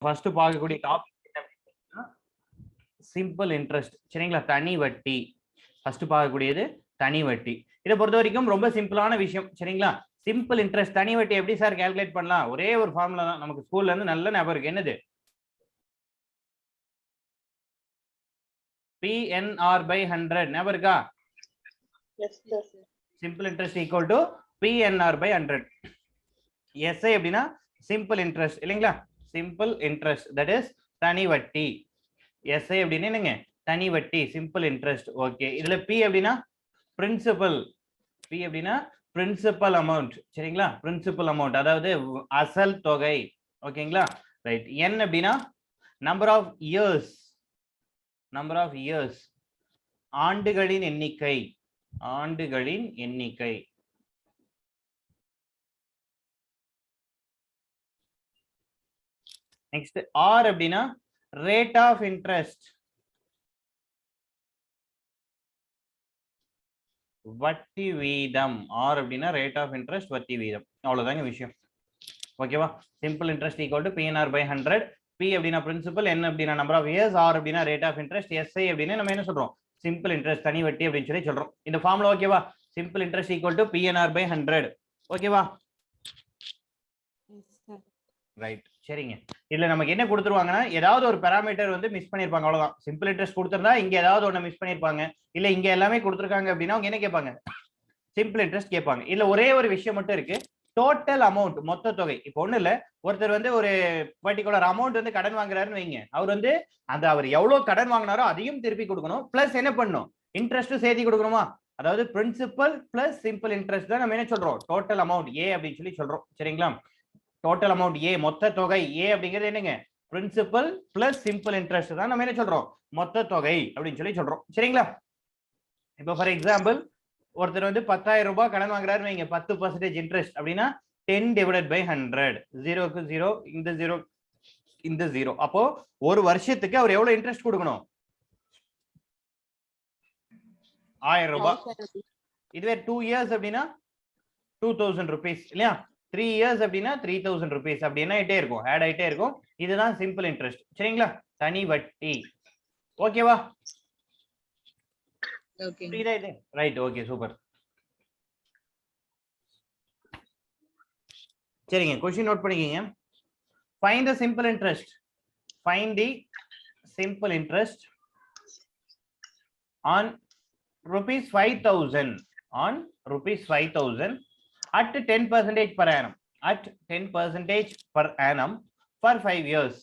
First பார்க்கக்கூடிய topic என்ன அப்படின்னா சிம்பிள் இன்ட்ரெஸ்ட். சரிங்களா? தனி வட்டி. ஃபர்ஸ்ட் பார்க்கக்கூடியது தனி வட்டி. இதை பொறுத்த வரைக்கும் ரொம்ப சிம்பிளான விஷயம். சரிங்களா? சிம்பிள் இன்ட்ரெஸ்ட் தனி வட்டி எப்படி சார் கால்குலேட் பண்ணலாம்? ஒரே ஒரு ஃபார்முலா தான், நமக்கு ஸ்கூல்ல இருந்து நல்ல ஞாபகம் இருக்கு. என்னது? PNR by 100 ஞாபகம் இருக்கா? Simple interest equal to PNR by 100. SI அப்படின்னா சிம்பிள் இன்ட்ரெஸ்ட் இல்லைங்களா? சிம்பிள் இன்ட்ரெஸ்ட் தட் இஸ் தனி வட்டி. எஸ்ஐ அப்படின்னு என்னங்க? தனி வட்டி, சிம்பிள் இன்ட்ரெஸ்ட். ஓகே, இதுல பி அப்படின்னா பிரின்சிபல். பி அப்படின்னா பிரின்சிபல் அமௌண்ட். சரிங்களா? பிரின்சிபல் அமௌண்ட் அதாவது அசல் தொகை. ஓகேங்களா? ரைட். என் அப்படின்னா number of years. Number of years ஆண்டுகளின் எண்ணிக்கை. ஆண்டுகளின் எண்ணிக்கை. நெக்ஸ்ட் ஆர் அப்படின்னா ரேட் ஆஃப் இன்ட்ரெஸ்ட். வட்டி வீதம். ஆர் அப்படின்னா ரேட் ஆஃப் இன்ட்ரெஸ்ட், வட்டி வீதம். அவ்வளவுதாங்க விஷயம். ஓகேவா? Simple interest equal to PNR by 100. P அப்படின்னா பிரின்சிபல், என் அப்படின்னா நம்பர் ஆஃப் இயர்ஸ், ஆர் அப்படின்னா ரேட் ஆஃப் இன்ட்ரெஸ்ட், எஸ்ஐ அப்படின்னு நம்ம என்ன சொல்றோம்? சிம்பிள் இன்ட்ரெஸ்ட் தனி வட்டி அப்படின்னு சொல்லி சொல்றோம். இந்த ஃபார்முலா ஓகேவா? Simple interest equal to PNR by 100. ஓகேவா? ரைட். சரிங்க. இதுல நமக்கு என்ன கொடுத்துருவாங்கன்னா ஏதாவது ஒரு பாராமீட்டர் வந்து மிஸ் பண்ணிருப்பாங்க, அவ்வளவுதான். சிம்பிள் இன்ட்ரெஸ்ட் கொடுத்திருந்தா இங்க ஏதாவது ஒண்ணு மிஸ் பண்ணிருப்பாங்க. இல்ல இங்க எல்லாமே கொடுத்துருக்காங்க அப்படின்னா அவங்க என்ன கேட்பாங்க? சிம்பிள் இன்ட்ரெஸ்ட் கேட்பாங்க. இல்ல ஒரே ஒரு விஷயம் மட்டும் இருக்கு, டோட்டல் அமௌண்ட், மொத்த தொகை. இப்போ ஒண்ணு இல்ல, ஒருத்தர் வந்து ஒரு பர்டிகுலர் அமௌண்ட் வந்து கடன் வாங்குறாருன்னு வைங்க. அவர் வந்து அந்த அவர் எவ்வளவு கடன் வாங்கினாரோ அதையும் திருப்பி கொடுக்கணும், பிளஸ் என்ன பண்ணணும்? இன்ட்ரெஸ்ட் சேர்த்து கொடுக்கணுமா? அதாவது பிரின்சிபல் பிளஸ் சிம்பிள் இன்ட்ரெஸ்ட் தான் நம்ம என்ன சொல்றோம்? டோட்டல் அமௌண்ட் ஏ அப்படின்னு சொல்லி சொல்றோம். சரிங்களா? டோட்டல் அமௌண்ட் ஏ, மொத்த தொகை ஏ அப்படிங்கிறது என்னங்க? பிரின்சிபல் பிளஸ் சிம்பிள் இன்ட்ரெஸ்ட் தான் நம்ம என்ன சொல்றோம்? மொத்த தொகை அப்படின்னு சொல்லி சொல்றோம். சரிங்களா? இப்போ ஃபார் எக்ஸாம்பிள் ஒருத்தர் வந்து 10,000 ரூபாய் கடன் வாங்குறாரு வைங்க, 10% இன்ட்ரெஸ்ட் அப்படின்னா 10 divided by 100. 0க்கு 0, இந்த 0 இந்த 0. அப்போ ஒரு வருஷத்துக்கு அவர் எவ்வளவு இன்ட்ரெஸ்ட் கொடுக்கணும்? 1000 ரூபாய். இதுவே 2 இயர்ஸ் அப்படின்னா 2000 rupees இல்லையா? 3 இயர்ஸ் அப்படின்னா 3000 rupees. அப்படி என்ன ஆயிட்டே இருக்கும்? ஆட் ஆயிட்டே இருக்கும். இதுதான் சிம்பிள் இன்ட்ரெஸ்ட். சரிங்களா? தனி வட்டி. ஓகேவா? ஓகே. ரைட். Okay, super. சரிங்க, क्वेश्चन நோட் பண்ணிக்கங்க. Find the simple interest. Find the simple interest on rupees 5,000. On rupees 5,000 at 10% per annum. At 10% per annum for 5 years.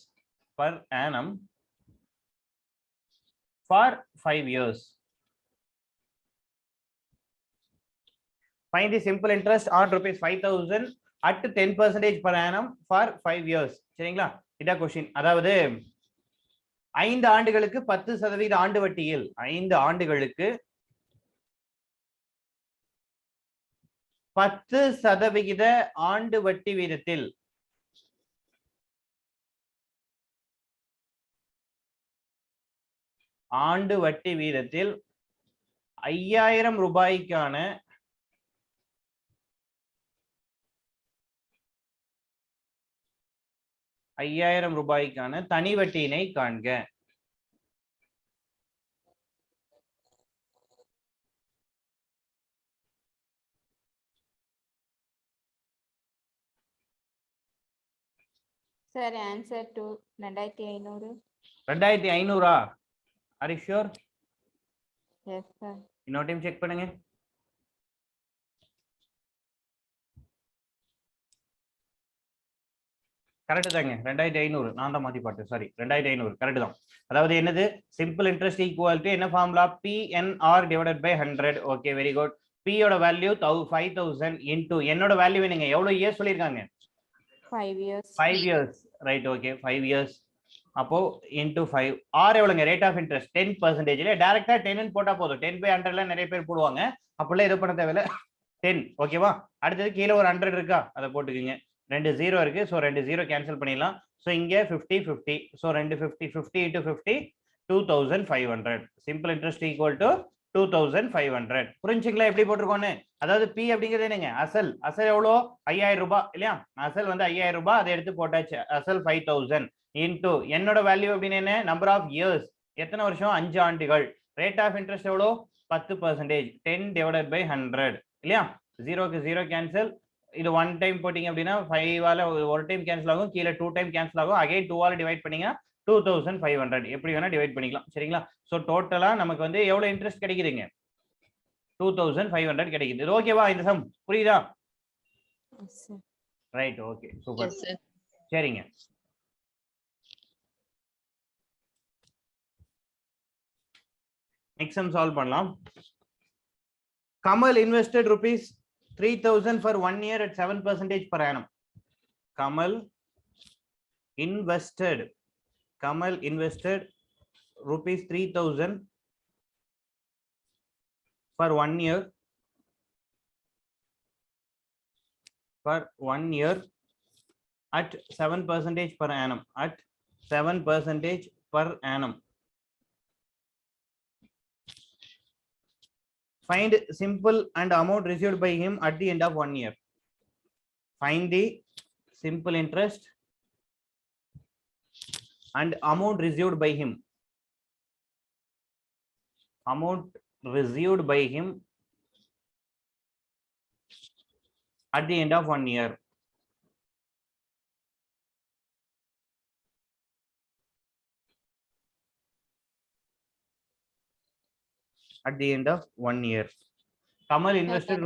Per annum for 5 years. Find the simple interest on rupees 5,000 at 10% per annum for 5 years. சரிங்களா? இதான் question. அதாவது 5 ஆண்டுகளுக்கு 10% ஆண்டு வட்டியில், 5 ஆண்டுகளுக்கு 10% ஆண்டு வட்டி வீதத்தில் ஆண்டு வட்டி வீதத்தில் 5,000 ரூபாய்க்கான தனி வட்டியினை காண்க. Sir, answer to 2,500. 2,500 Are you sure? Yes, sir. இன்னொரு டைம் செக் பண்ணுங்க. கரெக்ட் தாங்க, 2,500. நான் தான் மாத்தி பார்த்தேன், சாரி. 2,500 கரெக்ட் தான். அதாவது என்னது? சிம்பிள் இன்ட்ரெஸ்ட் ஈக்குவல் டு என்ன formula? PNR divided by 100. Okay, very good. P யோட வேல்யூ 5,000 இன்டு என்னோட வேல்யூ என்னங்க? எவ்வளவு இயர்ஸ் சொல்லிருக்காங்க? 5 years. 5 years. Right. Okay, 5 years. அப்போ இன்டு 5. ஆர் எவ்வளவுங்க? Rate of interest 10%. இல்ல டைரக்டா 10 போட்டா போதும். 10 by 100 நிறைய பேர் போடுவாங்க. அப்பெல்லாம் எது பண்ண தேவையில்ல, 10. ஓகேவா? அடுத்தது கீழே ஒரு 100 இருக்கா, அதை போட்டுக்கோங்க. 2 0 இருக்கு, சோ 2 0 கேன்சல் பண்ணிடலாம். சோ இங்க 50 50. So 2 50 50 into 50 2,500. Simple interest equal to 2,500. புரிஞ்சுங்களா எப்படி போட்டிருக்கோன்னு? அதாவது பி அப்படிங்கிறது என்னங்க? அசல் எவ்வளோ? 5,000 ரூபாய் இல்லையா? அசல் வந்து 5,000 ரூபாய், அதை எடுத்து போட்டாச்சு. அசல் 5,000. இன்டூ என்னோட வேல்யூ அப்படின்னு என்ன நம்பர் ஆஃப் இயர்ஸ், எத்தனை வருஷம் 5 ஆண்டுகள். ரேட் ஆஃப் இன்ட்ரெஸ்ட் எவ்வளோ 10%, 10 டிவைடட் பை 100 இல்லையா. 0க்கு 0 கேன்சல். இது 1 டைம் போட்டீங்க அப்படின்னா 5ஆல ஒரு டைம் கேன்சல் ஆகும், கீழே 2 டைம் கேன்சல் ஆகும். அகைன் 2ஆல டிவைட் பண்ணீங்க 2500, எப்படி வேணா டிவைட் பண்ணிக்கலாம் சரிங்களா. ஸோ டோட்டலா நமக்கு வந்து எவ்வளவு இன்ட்ரெஸ்ட் கிடைக்குதுங்க 2500 கிடைக்குது. இது ஓகேவா இந்த சம் புரியுதா? Yes, sir. Right okay super. Yes, sir. சரிங்க. நெக்ஸ்ட் சம் சால்வ் பண்ணலாம். Kamal invested rupees 3000 for 1 year at 7% per annum. Kamal invested rupees 3000 for 1 year at 7% per annum, at 7% per annum. Find simple and amount received by him at the end of 1 year. Find the simple interest and amount received by him. Amount received by him at the end of 1 year. At the end of 1 year. Kamal invested.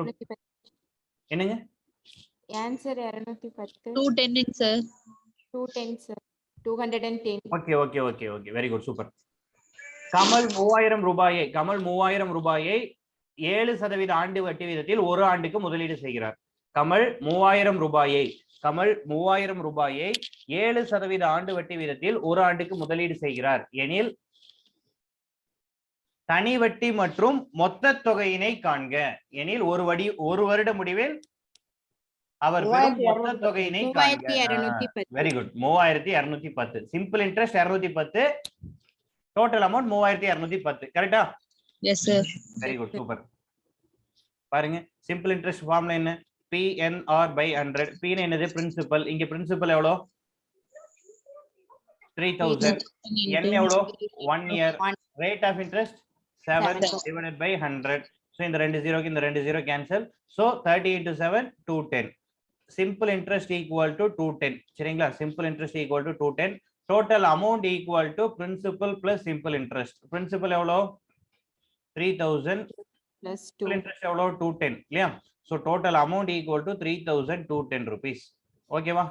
என்னங்க Answer 210. 210, sir. 210, sir. 210. Okay okay okay okay very good super. Kamal 3000 ரூபாயை 7% ஆண்டு வட்டி வீதத்தில் ஒரு ஆண்டுக்கு முதலீடு செய்கிறார். கமல் 3000 ரூபாயை 7% ஆண்டு வட்டி வீதத்தில் ஒரு ஆண்டுக்கு முதலீடு செய்கிறார் எனில் தனி வட்டி மற்றும் மொத்த தொகையினை காண்க. எனில் ஒரு வருட முடிவில் அவர் பெறும் மொத்த தொகையினை காண்க. Very good 3210. Simple interest 210, total amount 3210. கரெக்டா? Yes, sir. Very good super. பாருங்க சிம்பிள் இன்ட்ரெஸ்ட் ஃபார்முலா என்ன PNR by 100. P என்னது பிரின்சிபல், இங்க பிரின்சிபல் எவ்வளவு 3000, n எவ்வளவு 1 year, rate of interest 7 divided by 100. So இந்த 2 0க்கு இந்த 2 0 cancel. So 30 into 7 210. Simple interest equal to 210 சரிங்களா. Simple interest equal to 210. Total amount equal to principal plus simple interest. Principal எவ்வளவு 3000 plus 2. Simple interest எவ்வளவு 210 இல்லையா. So total amount equal to 3210 rupees. ஓகேவா?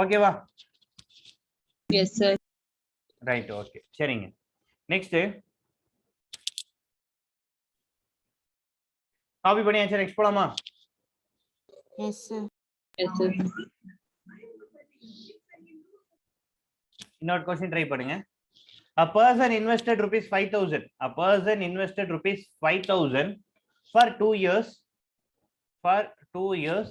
ஓகேவா? Yes, sir. Right okay சரிங்க. Next copy பண்ணியாச்சு. Next போலாமா? Yes, sir. Yes, sir. இன்னொரு question try பண்ணுங்க. A person invested rupees 5000. A person invested rupees 5000 for 2 years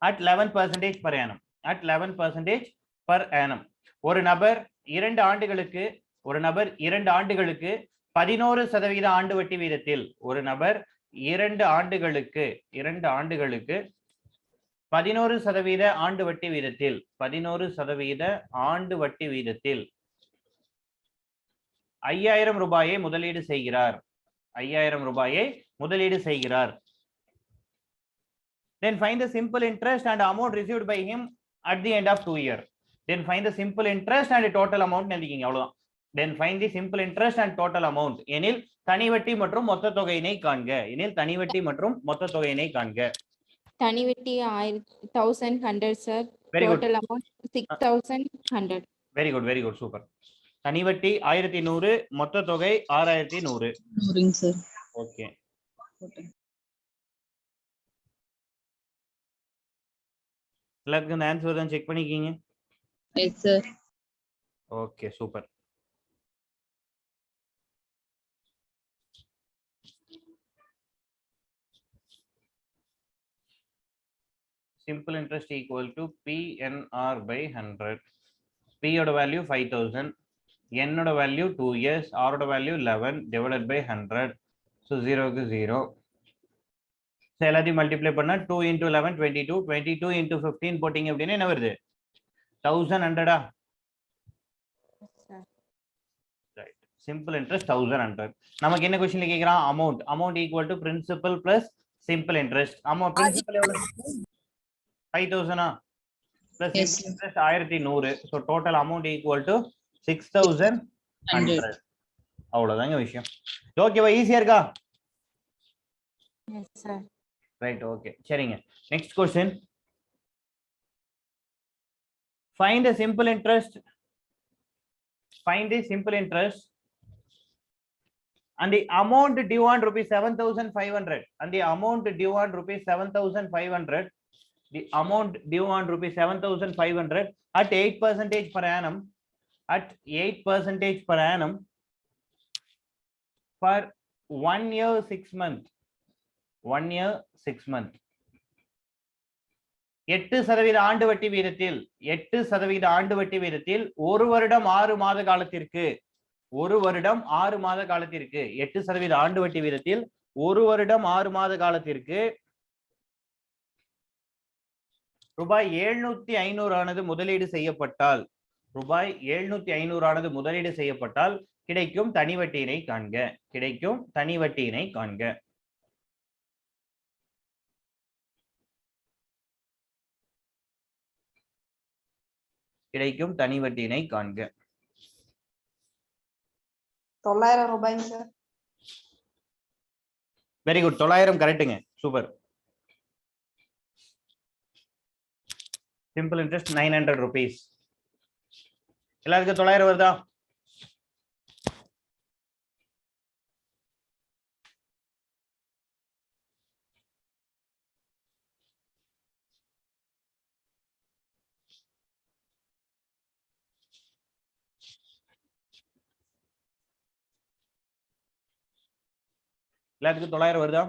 at 11% per annum. At 11% per annum. ஒரு நபர் 2 ஆண்டுகளுக்கு 11% ஆண்டு வட்டி வீதத்தில், ஒரு நபர் 2 ஆண்டுகளுக்கு 11% ஆண்டு வட்டி வீதத்தில் 5000 ரூபாயை முதலீடு செய்கிறார். 5000 ரூபாயை முதலீடு செய்கிறார். Then find the simple interest and amount received by him at the end of 2 years. Then find the simple interest and total amount எழுதிக்கீங்க அவ்வளவுதான். Then find the simple interest and total amount. எனில் தனி வட்டி மற்றும் மொத்த தொகையினை காண்க. தனி வட்டி 1100, sir. Very good. Total amount 6100. Very good super. தனி வட்டி 1100, மொத்த தொகை 6100. Ring, sir. ஓகே எல்லாருக்கும் இந்த ஆன்சர் தான் செக் பண்ணிக்கீங்க. Yes, sir. Okay super. Simple interest equal to PNR by 100. P ஓட வேல்யூ 5000, N ஓட வேல்யூ 2 years, R ஓட வேல்யூ 11 divided by 100. So 0க்கு 0. ஸோ எல்லாத்தையும் மல்டிப்ளை பண்ணா 2 into 11 22 22 into 15 போட்டீங்க அப்படின்னா என்ன வருது 1100 ரைட் சிம்பிள் இன்ட்ரெஸ்ட் 1100 நமக்கு என்ன क्वेश्चनல கேக்குறான் amount equal to principal plus simple interest amount principal எவ்வளவு 5000 plus Yes, simple interest 1100 so total amount equal to 6100 அவ்வளவுதாங்க விஷயம் ஓகேவா ஈஸியா இருக்கா Yes, sir. ரைட் ஓகே சரிங்க next question find the simple interest and the amount due on rupees 7500 and the amount due on rupees 7500 the amount due on rupees 7500 at 8% per annum for 1 year 6 months 1 year 6 months 8% ஆண்டு வட்டி வீதத்தில் 8% ஆண்டு வட்டி வீதத்தில் ஒரு வருடம் 6 மாத காலத்திற்கு 8% ஆண்டு வட்டி வீதத்தில் ஒரு வருடம் 6 மாத காலத்திற்கு ரூபாய் 7500 ஆனது முதலீடு செய்யப்பட்டால் கிடைக்கும் தனி வட்டியினை காண்க கிடைக்கும் தனி வட்டியினை காண்க 900 ரூபாய்ங்க சார். வெரி குட் 900 கரெக்ட்டுங்க சூப்பர் சிம்பிள் இன்ட்ரெஸ்ட் 900 rupees எல்லாருக்கும் 900 வருதா எல்லாத்துக்கும் 900 வருதா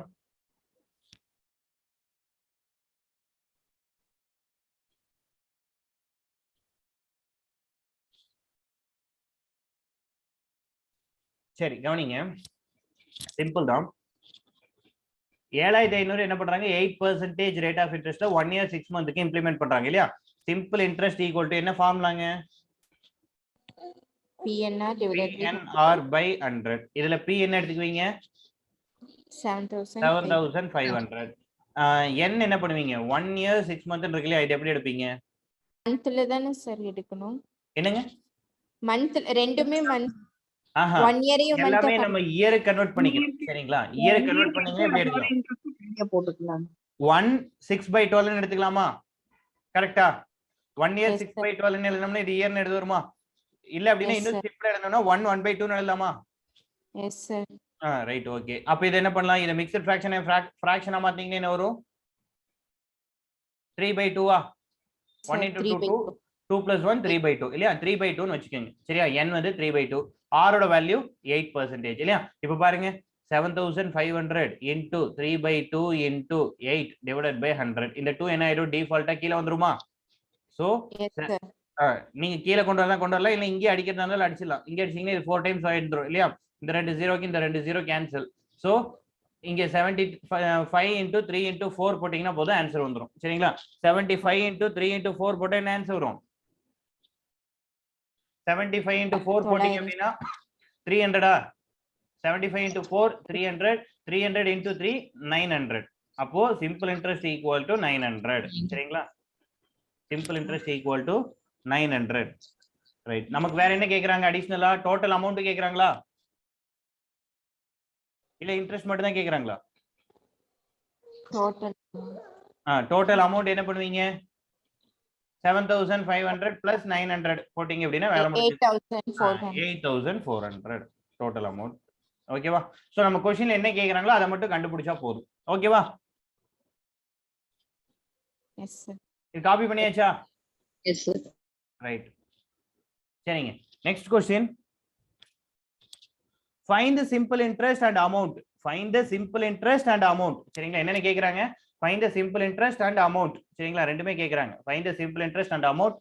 சரி கவனிங்க சிம்பிள் தான் 7500 என்ன பண்றாங்க 8% ரேட் ஆஃப் இன்ட்ரெஸ்ட் 1 year 6 monthக்கு இம்ப்ளிமெண்ட் பண்றாங்க இல்லையா சிம்பிள் இன்ட்ரெஸ்ட் ஈக்குவல் டு என்ன ஃபார்முலாங்க PNR divided by PNR by 100 இதுல P என்ன எடுத்துக்குவீங்க 7500 n என்ன பண்ணுவீங்க 1 year 6 month இருக்கு இல்லையா இது எப்படி எடுப்பீங்க மந்த்ல தானே சார் எடுக்கணும் என்னங்க மந்த் ரெண்டுமே மந்த் ஆஹா 1 இயரையும் எல்லாமே மந்த் நம்ம இயர் கன்வர்ட் பண்ணிக்கலாம் சரிங்களா இயர் கன்வர்ட் பண்ணீங்க எப்படி எடுக்கலாம் போட்டுக்கலாம் 1 6/12 ன்னு எடுத்துக்கலாமா கரெக்ட்டா 1 year Yes, 6/12 ன்னு எழுதணும்னா இது இயர்னு எழுத வருமா இல்ல அப்படினா Yes, இன்னும் sir. சிம்பிளா எழுதணும்னா 1/2 ன்னு எழுதலாமா எஸ் சார் ரைட் ஓகே அப்ப இது என்ன பண்ணலாம் இத மிக்ஸ்ட் ஃபிராக்ஷனை ஃபிராக்ஷனா மாத்தீங்கன்னா என்ன வரும் 3/2 1 into 2 2 plus 1 3/2 இல்லையா 3/2 ன்னு வெச்சுக்கங்க சரியா n வந்து 3/2 r ஓட வேல்யூ 8% இல்லையா இப்போ பாருங்க 7500 into 3/2 into 8 divided by 100 இந்த 2 என்ன ஆயிடும் டிஃபால்ட்டா கீழ வந்துருமா சோ எஸ் சார் நீங்க கீழ கொண்டு வரலாம் இல்ல இங்கே அடிக்கிறதா இருந்தாலும் அடிச்சிடலாம் இங்க அடிச்சீங்கன்னா இது 4 times ஆயிடும் இல்லையா இந்த ரெண்டு ஜீரோக்கு இந்த ரெண்டு ஜீரோ கேன்சல் சோ இங்க 75 into 3 into 4 போட்டீங்கன்னா போதும் ஆன்சர் வந்துரும் சரிங்களா 75 into 3 into 4 போட்டா என்ன ஆன்சர் வரும் 75 into 4 போட்டீங்க அப்படின்னா 300 75 into 4 300 300 into 3 900 அப்போ சிம்பிள் இன்ட்ரெஸ்ட் ஈக்குவல் டு 900 சரிங்களா simple interest equal to 900 right நமக்கு வேற என்ன கேக்குறாங்க அடிஷனலா டோட்டல் அமௌண்ட் கேக்குறாங்களா இல்ல இன்ட்ரெஸ்ட் மட்டும் தான் கேக்குறாங்களா டோட்டல் டோட்டல் அமௌண்ட் என்ன பண்ணுவீங்க 7500 plus 900 போட்டீங்க அப்படின்னா வேலை முடிஞ்சு 8400 டோட்டல் அமௌண்ட் ஓகேவா சோ நம்ம क्वेश्चनல என்ன கேக்குறாங்களோ அதை மட்டும் கண்டுபிடிச்சா போதும் ஓகேவா எஸ் சார் இது காப்பி பண்ணியாச்சா Yes, sir. ரைட் சரிங்க next question find the simple interest and amount சரிங்களா என்னன்னு கேக்குறாங்க find the simple interest and amount சரிங்களா ரெண்டுமே கேக்குறாங்க find the simple interest and amount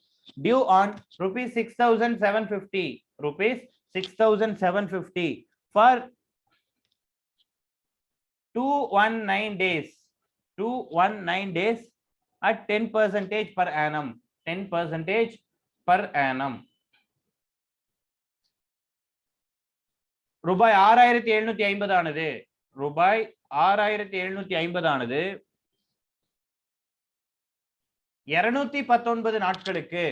due on rupees 6750 for 219 days 219 days at 10% per annum. 10% per annum. ரூபாய் 6750 ஆனது. ரூபாய் 6750 ஆனது 219 நாட்களுக்கு.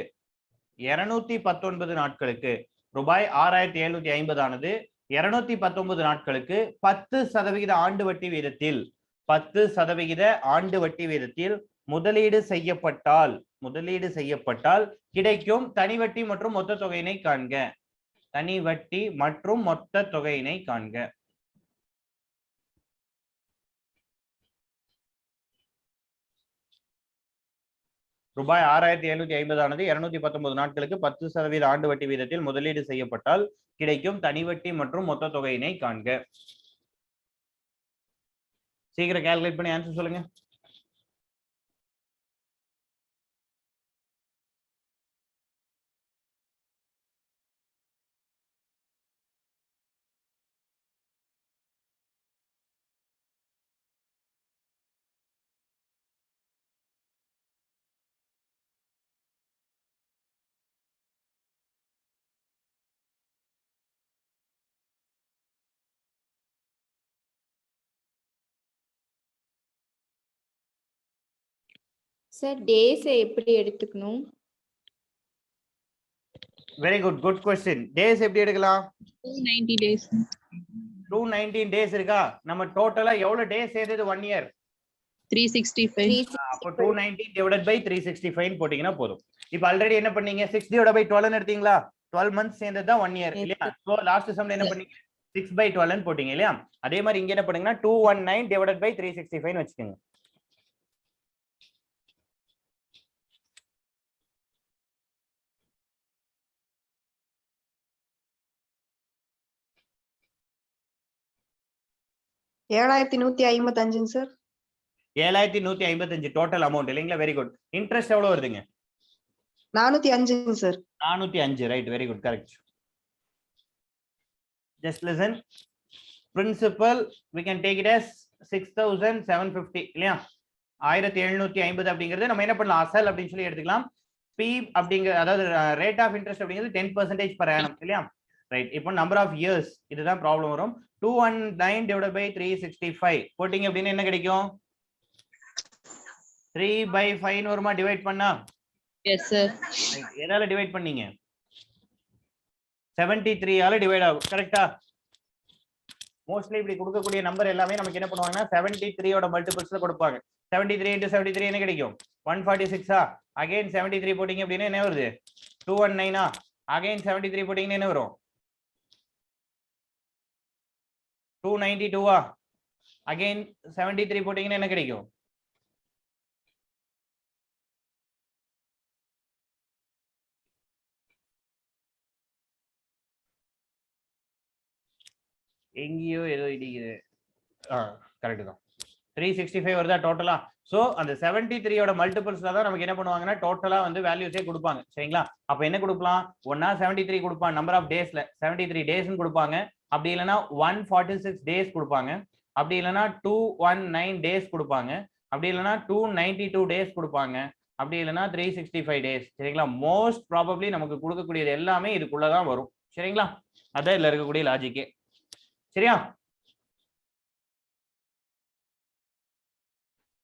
219 நாட்களுக்கு ரூபாய் 6750 ஆனது 219 நாட்களுக்கு 10% ஆண்டு வட்டி வீதத்தில் 10% ஆண்டு வட்டி வீதத்தில் முதலீடு செய்யப்பட்டால் கிடைக்கும் தனி வட்டி மற்றும் மொத்த தொகையினை காண்க. தனி வட்டி மற்றும் மொத்த தொகையினை காண்க. ரூபாய் 6750 ஆனது 219 நாட்களுக்கு 10% ஆண்டு வட்டி வீதத்தில் முதலீடு செய்யப்பட்டால் கிடைக்கும் தனி வட்டி மற்றும் மொத்த தொகையினை காண்க. சீக்கிரம் கால்குலேட் பண்ணி ஆன்சர் சொல்லுங்க. சார் டேஸ் எப்படி எடுத்துக்கணும்? Very good, good question. Days எப்படி எடுக்கலாம்? 290 days. 219 டேஸ் இருக்கா? நம்ம டோட்டலா எவ்வளவு டேஸ் சேர்த்தது 1 இயர்? 365. அப்ப 219 divided by 365 போட்டீங்கன்னா போதும். இப்போ ஆல்ரெடி என்ன பண்ணீங்க? 6 divided by 12 எடுத்தீங்களா? 12 months சேர்ந்தது தான் 1 இயர் இல்லையா? சோ லாஸ்ட் சம்ல என்ன பண்ணீங்க? 6 by 12 போட்டீங்க இல்லையா? அதே மாதிரி இங்க என்ன பண்ணுங்கன்னா 219 divided by 365 வெச்சுக்கோங்க. $7155 சார். 7155 டோட்டல் அமௌண்ட் இல்லைங்களா? Very good. இன்ட்ரெஸ்ட் எவ்வளவு வருதுங்க? 405 sir. 405 right, very good, correct. Just listen. Principal we can take it as 6750 இல்லையா? 1750 அப்படிங்கிறது நம்ம என்ன பண்ணலாம்? அசல் அப்படின்னு சொல்லி எடுத்துக்கலாம். P அப்படிங்கிற அதாவது ரேட் ஆஃப் இன்ட்ரெஸ்ட் அப்படிங்கிறது 10% per annum இல்லையா? ரைட். இப்போ நம்பர் ஆஃப் இயர்ஸ் இதுதான் ப்ராப்ளம் வரும். 219 divided by 365 போட்டிங்க அப்படின்னா என்ன கிடைக்கும்? 3/5 வருமா டிவைட் பண்ணா? Yes sir. எதால டிவைட் பண்ணீங்க? 73 ஆல டிவைட் ஆகும். கரெக்ட்டா? மோஸ்ட்லி இப்படி கொடுக்கக்கூடிய நம்பர் எல்லாமே நமக்கு என்ன பண்ணுவாங்கன்னா 73 ஓட மல்டிபிள்ஸ்ல கொடுப்பாங்க. 73 into 73 என்ன கிடைக்கும்? 146 அகைன் 73 போட்டிங்க அப்படின்னா என்ன வருது? 219 அகைன் 73 போட்டிங்கன்னா என்ன வரும்? 292 அகைன் 73 போட்டிங்கன்னா என்ன கிடைக்கும்? எங்கேயோ ஏதோ இடிக்குது. கரெக்ட் தான். 365 வருதா டோட்டலா? சோ அந்த 73 ஓட மல்டிபிள்ஸ்ல தான் நமக்கு என்ன பண்ணுவாங்கன்னா டோட்டலா வந்து வேல்யூஸே கொடுப்பாங்க. சரிங்களா? அப்ப என்ன கொடுக்கலாம்? ஒன்னா 73 கொடுப்பாங்க நம்பர் ஆஃப் டேஸ்ல 73 டேஸ்னு கொடுப்பாங்க. அப்படி இல்லைன்னா 146 டேஸ் கொடுப்பாங்க. அப்படி இல்லைன்னா 219 டேஸ் கொடுப்பாங்க. அப்படி இல்லைன்னா 292 டேஸ் கொடுப்பாங்க. அப்படி இல்லைன்னா 365 டேஸ். சரிங்களா? மோஸ்ட் ப்ராபப்ளி நமக்கு கொடுக்கக்கூடியது எல்லாமே இதுக்குள்ளதான் வரும். சரிங்களா? அதான் இதுல இருக்கக்கூடிய லாஜிக்கே. சரியா?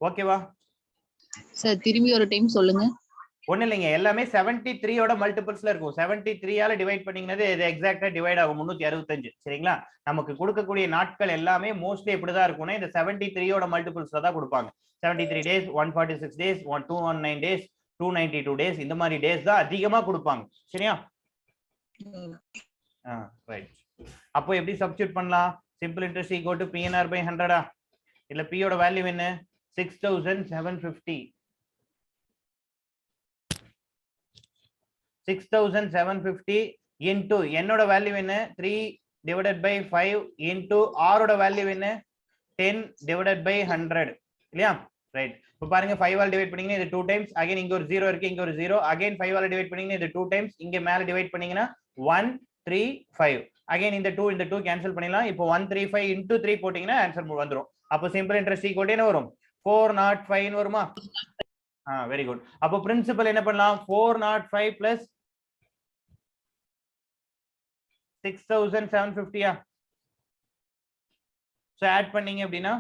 ஓகேவா சார்? திரும்பி ஒரு டைம் சொல்லுங்க. ஒண்ணு இல்லைங்க, எல்லாமே 73 ஓட மல்டிபிள்ஸ்ல இருக்கும். 73 ஆல டிவைட் பண்ணீங்கன்னா இது எக்ஸாக்ட்டா டிவைட் ஆகும் 365. சரிங்களா? நமக்கு கொடுக்கக்கூடிய நாட்கள் எல்லாமே மோஸ்ட்லி எப்படிதான் இருக்கும்னா இந்த 73 ஓட மல்டிபிள்ஸ்ல தான் கொடுப்பாங்க. 73 டேஸ், 146 டேஸ், 219 டேஸ், 292 டேஸ், இந்த மாதிரி டேஸ் தான் அதிகமா கொடுப்பாங்க. சரியா? ரைட். அப்போ எப்படி சப்ஸ்டிட்யூட் பண்ணலாம்? Simple interest equal to PNR by 100 இல்ல P ஓட வேல்யூ என்ன? 6750. 6750 into என்னோட வேல்யூ என்ன? 3 divided by 5 into R ஓட வேல்யூ என்ன? 10 divided by 100 இல்லையா? ரைட். இப்போ பாருங்க 5 ஆல் டிவைட் பண்ணீங்கன்னா இது 2 டைம்ஸ், அகைன் இங்க ஒரு 0 இருக்கு, இங்க ஒரு 0, அகைன் 5 ஆல் டிவைட் பண்ணீங்கன்னா இது 2 டைம்ஸ், இங்க மேல டிவைட் பண்ணீங்கன்னா 1 3 5, அகைன் இந்த 2 கேன்சல் பண்ணிடலாம். இப்போ 135 into 3 போட்டீங்கன்னா ஆன்சர் வந்துரும். அப்போ சிம்பிள் இன்ட்ரெஸ்ட் ஈக்குவல் என்ன வரும்? 405 வருமா? Very good. அப்போ பிரின்சிபல் என்ன பண்ணலாம்? 405 பிளஸ் 6750. சோ ஆட் பண்ணீங்க அப்படின்னா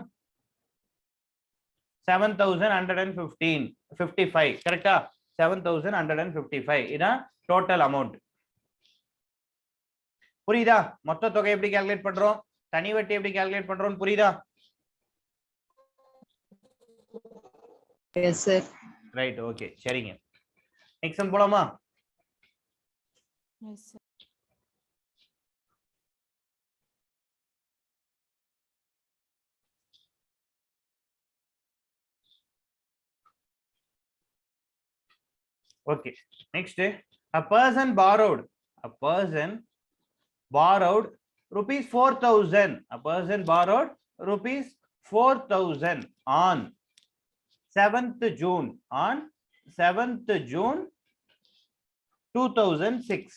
7155 கரெக்டா? 7155 இதான் டோட்டல் அமௌண்ட். புரியுதா? மொத்த தொகை எப்படி கால்குலேட் பண்றோம், தனி வட்டி எப்படி கால்குலேட் பண்றோம், புரியுதா? S sir. ரைட், ஓகே, சரிங்க. நெக்ஸ்ட் போலாமா? Yes sir. Okay, next, a person borrowed rupees 4,000. A person borrowed rupees 4,000 on 7th June 2006.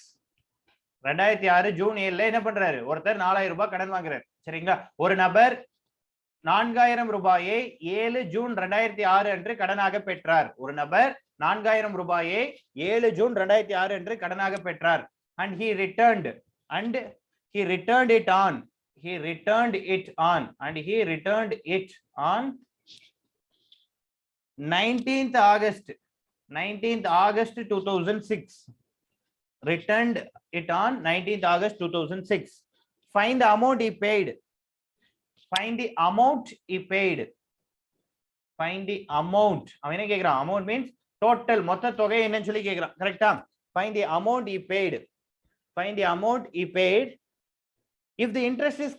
2006 June 7ல என்ன பண்றாரு? ஒருத்தர் 4000 ரூபாய் கடன் வாங்குறாரு. சரிங்களா? ஒரு நபர் 4000 ரூபாயை 7 ஜூன் 2006 அன்று கடனாக பெற்றார். ஒரு நபர் 4000 ரூபாயை 7 ஜூன் 2006 அன்று கடனாக பெற்றார். and he returned it on 19th August 2006. Returned it on 19th August 2006. Find the amount he paid. Find the amount. அவன் என்ன கேக்குறான்? amount means total, மொத்த தொகை என்னன்னு சொல்லி கேக்குறான். கரெக்ட்டா? Find the amount he paid. If the interest is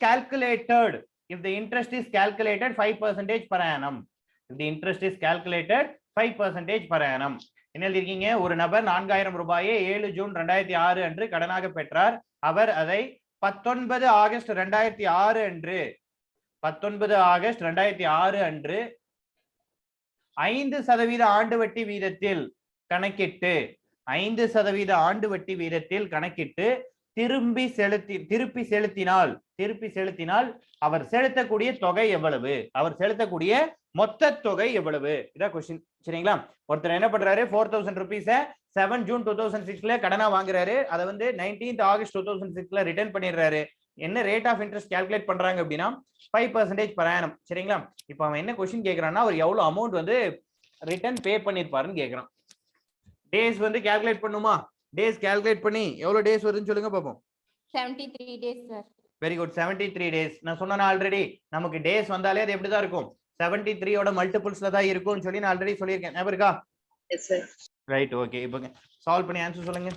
calculated 5% per annum. If the interest is calculated 5% per annum. என்ன எழுதிருக்கீங்க? ஒரு நபர் 4000 ரூபாயை 7 ஜூன் 2006 அன்று கடனாக பெற்றார். அவர் அதை 19 ஆகஸ்ட் 2006 அன்று 5% ஆண்டு வட்டி வீதத்தில் கணக்கிட்டு திருப்பி செலுத்தினால் அவர் செலுத்தக்கூடிய தொகை எவ்வளவு? அவர் செலுத்தக்கூடிய மொத்த தொகை எவ்வளவு? இதான் கொஸ்டின். சரிங்களா? ஒருத்தர் என்ன பண்றாரு? 4000 rupees 7 ஜூன் 2006ல கடனா வாங்குறாரு. அதை வந்து 19th ஆகஸ்ட் 2006ல ரிட்டர்ன் பண்ணிடுறாரு. என்ன ரேட் ஆஃப் இன்ட்ரெஸ்ட் கால்குலேட் பண்றாங்க அப்படின்னா 5% per annum. சரிங்களா? இப்போ அவன் என்ன கொஸ்டின் கேக்குறான்னா, அவர் எவ்வளவு அமௌண்ட் வந்து ரிட்டர்ன் பே பண்ணிருப்பாருன்னு கேக்குறான். டேஸ் வந்து கால்குலேட் பண்ணுமா? டேஸ் கால்குலேட் பண்ணி எவ்வளவு டேஸ் வருதுன்னு சொல்லுங்க பாப்போம். 73 days sir. Very good. 73 days. நான் சொன்னேன் ஆல்ரெடி, நமக்கு டேஸ் வந்தாலே அது எப்படி தான் இருக்கும்? 73 ஓட மல்டிபிள்ஸ்ல தான் இருக்கும்னு சொல்லி நான் ஆல்ரெடி சொல்லியிருக்கேன். ஞாபகம் இருக்கா? S sir. Right, okay. இப்போ சால்வ் பண்ணி ஆன்சர் சொல்லுங்க.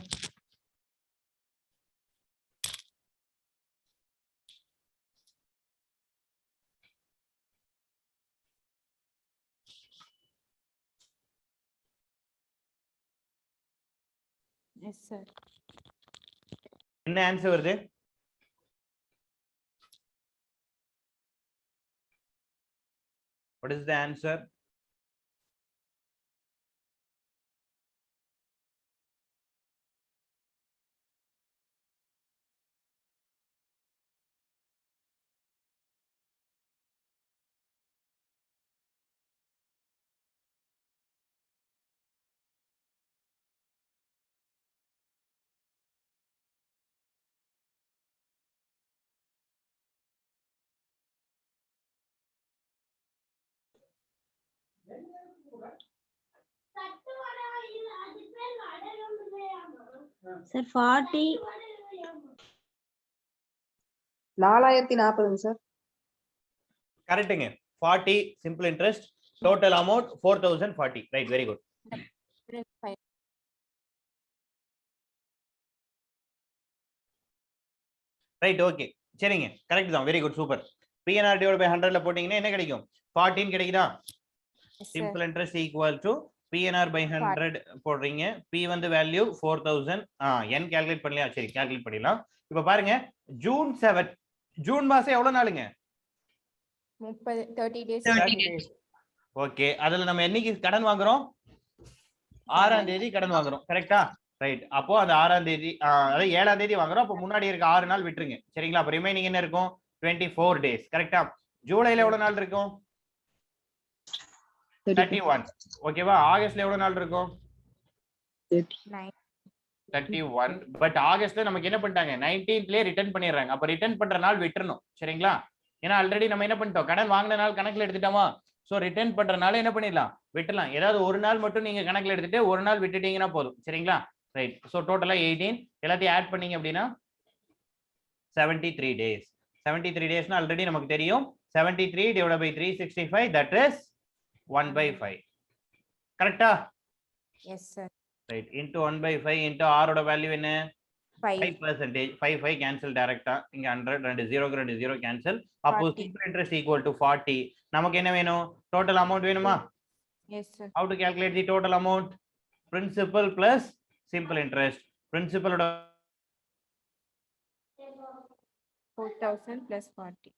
Yes sir. என்ன ஆன்சர் வருது? What is the answer? Sir 40 4040 sir. கரெக்ட்டுங்க. 40 simple interest, total amount 4040. Right, very good. Right, okay, சரிங்க, கரெக்ட் தான். Very good, super. PNR divided by 100ல போட்டீங்கன்னா என்ன கிடைக்கும்? 14 கிடைக்குதா? Simple interest equal to PNR by 100 போடுறீங்க. P வந்து வேல்யூ 4000. n கால்குலேட் பண்ணலையா? சரி, கால்குலேட் பண்ணிடலாம். இப்போ பாருங்க, ஜூன் 7, ஜூன் மாசம் எவ்வளவு நாளுங்க? 30 days. ஓகே, அதுல நம்ம என்னைக்கு கடன் வாங்குறோம்? 6ஆம் தேதி கடன் வாங்குறோம். கரெக்டா? ரைட். அப்போ அந்த 6ஆம் தேதி, அதாவது 7ஆம் தேதி வாங்குறோம். அப்போ முன்னாடி இருக்க 6 நாள் விட்டுருங்க. சரிங்களா? அப்ப ரிமைனிங் என்ன இருக்கும்? 24 days. கரெக்டா? ஜூலைல எவ்வளவு நாள் இருக்கும்? 31. ஓகேவா? ஆகஸ்ட்ல எவ்வளவு நாள் இருக்கும்? 9. 31. பட் ஆகஸ்ட்ல நமக்கு என்ன பண்ணிட்டாங்க? 19th ரிட்டர்ன் பண்ணிடுறாங்க. அப்ப ரிட்டர்ன் பண்ற நாள் விட்டுறணும். சரிங்களா? ஏன்னா ஆல்ரெடி நம்ம என்ன பண்ணிட்டோம்? கடன் வாங்கின நாள் கணக்குல எடுத்துட்டோமா? சோ ரிட்டர்ன் பண்றனால என்ன பண்ணிடலாம்? விட்டுலாம். ஏதாவது ஒரு நாள் மட்டும் நீங்க கணக்குல எடுத்துட்டு ஒரு நாள் விட்டுட்டீங்கன்னா போதும். சரிங்களா? ரைட். சோ டோட்டலா 18 எல்லாத்தையும் ஆட் பண்ணீங்க அப்படின்னா 73 days. 73 days ஆல்ரெடி நமக்கு தெரியும். 73 divided by 365 that is 1/5. கரெக்ட்டா? Yes, sir. Right. into 1/5 into r ஓட வேல்யூ என்ன? 5. 5%. 5 கேன்சல் டைரக்டா. இங்க 100 ரெண்டு 0க்கு 2 0 கேன்சல். அப்போ 40. Simple interest equal to 40. நமக்கு என்ன வேணும்? டோட்டல் அமௌண்ட் வேணுமா? Yes, sir. How to calculate the total amount? Principal plus simple interest. Principal ஓட 4,000 plus 40.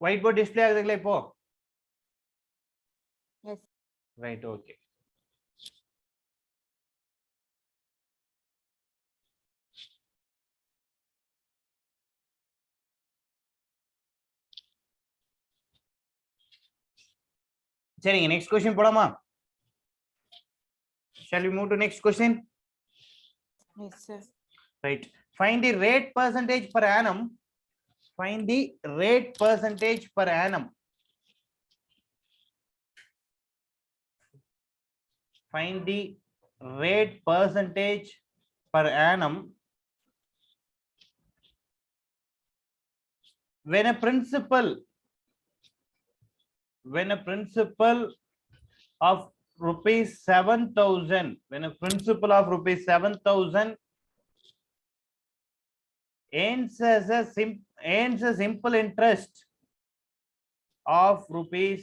ஒயிட் போர்ட் டிஸ்ப்ளே ஆகுதுங்களா இப்போ? Yes. ரைட். ஓகே. சரிங்க, நெக்ஸ்ட் क्वेश्चन போலாமா? Shall we move to next question? Yes, sir. Right. Find the rate percentage per annum. Find the rate percentage per annum. Find the rate percentage per annum when a principal of rupees 7,000 when a principal of rupees 7,000 earns a simple interest of rupees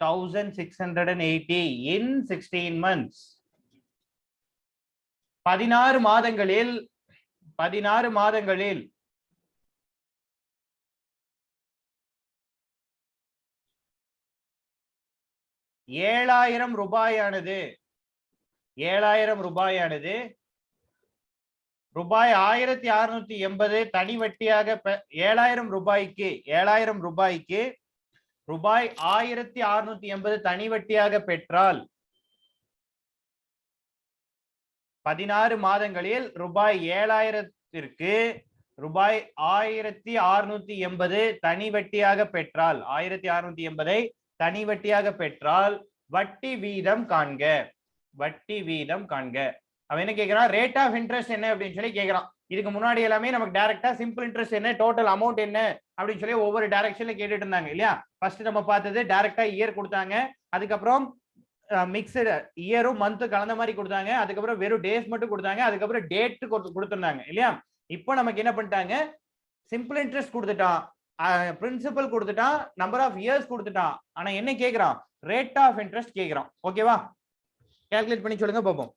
1,680 in 16 months. 16 மாதங்களில் 7,000 ரூபாயானது ரூபாய் 1,680 தனி வட்டியாக 7,000 ரூபாய்க்கு ரூபாய் 1,680 தனி வட்டியாக பெற்றால் 16 மாதங்களில் ரூபாய் 7,000ற்கு ரூபாய் 1,680 தனி வட்டியாக பெற்றால் 1,680 தனி வட்டியாக பெற்றால் வட்டி வீதம் காண்க. அவன் என்ன கேக்குறான்? ரேட் ஆஃப் இன்ட்ரெஸ்ட் என்ன அப்படின்னு சொல்லி கேக்குறான். இதுக்கு முன்னாடி எல்லாமே நமக்கு டைரக்டா சிம்பிள் இன்ட்ரெஸ்ட் என்ன, டோட்டல் அமௌண்ட் என்ன அப்படின்னு சொல்லி ஒவ்வொரு டைரக்ஷன்ல கேட்டுட்டு இருந்தாங்க இல்லையா? ஃபர்ஸ்ட் நம்ம பார்த்தது டைரக்டா இயர் கொடுத்தாங்க, அதுக்கப்புறம் மிக்சடு இயரும் மந்த் கலந்த மாதிரி கொடுத்தாங்க, அதுக்கப்புறம் வெறும் டேஸ் மட்டும் கொடுத்தாங்க, அதுக்கப்புறம் டேட் கொடுத்துருந்தாங்க இல்லையா? இப்போ நமக்கு என்ன பண்ணிட்டாங்க? சிம்பிள் இன்ட்ரெஸ்ட் கொடுத்துட்டான், பிரின்சிபல் கொடுத்துட்டான், நம்பர் ஆஃப் இயர்ஸ் கொடுத்துட்டான். ஆனா என்ன கேக்குறான்? ரேட் ஆஃப் இன்ட்ரெஸ்ட் கேக்குறான். ஓகேவா? கால்குலேட் பண்ணி சொல்லுங்க பாப்போம்.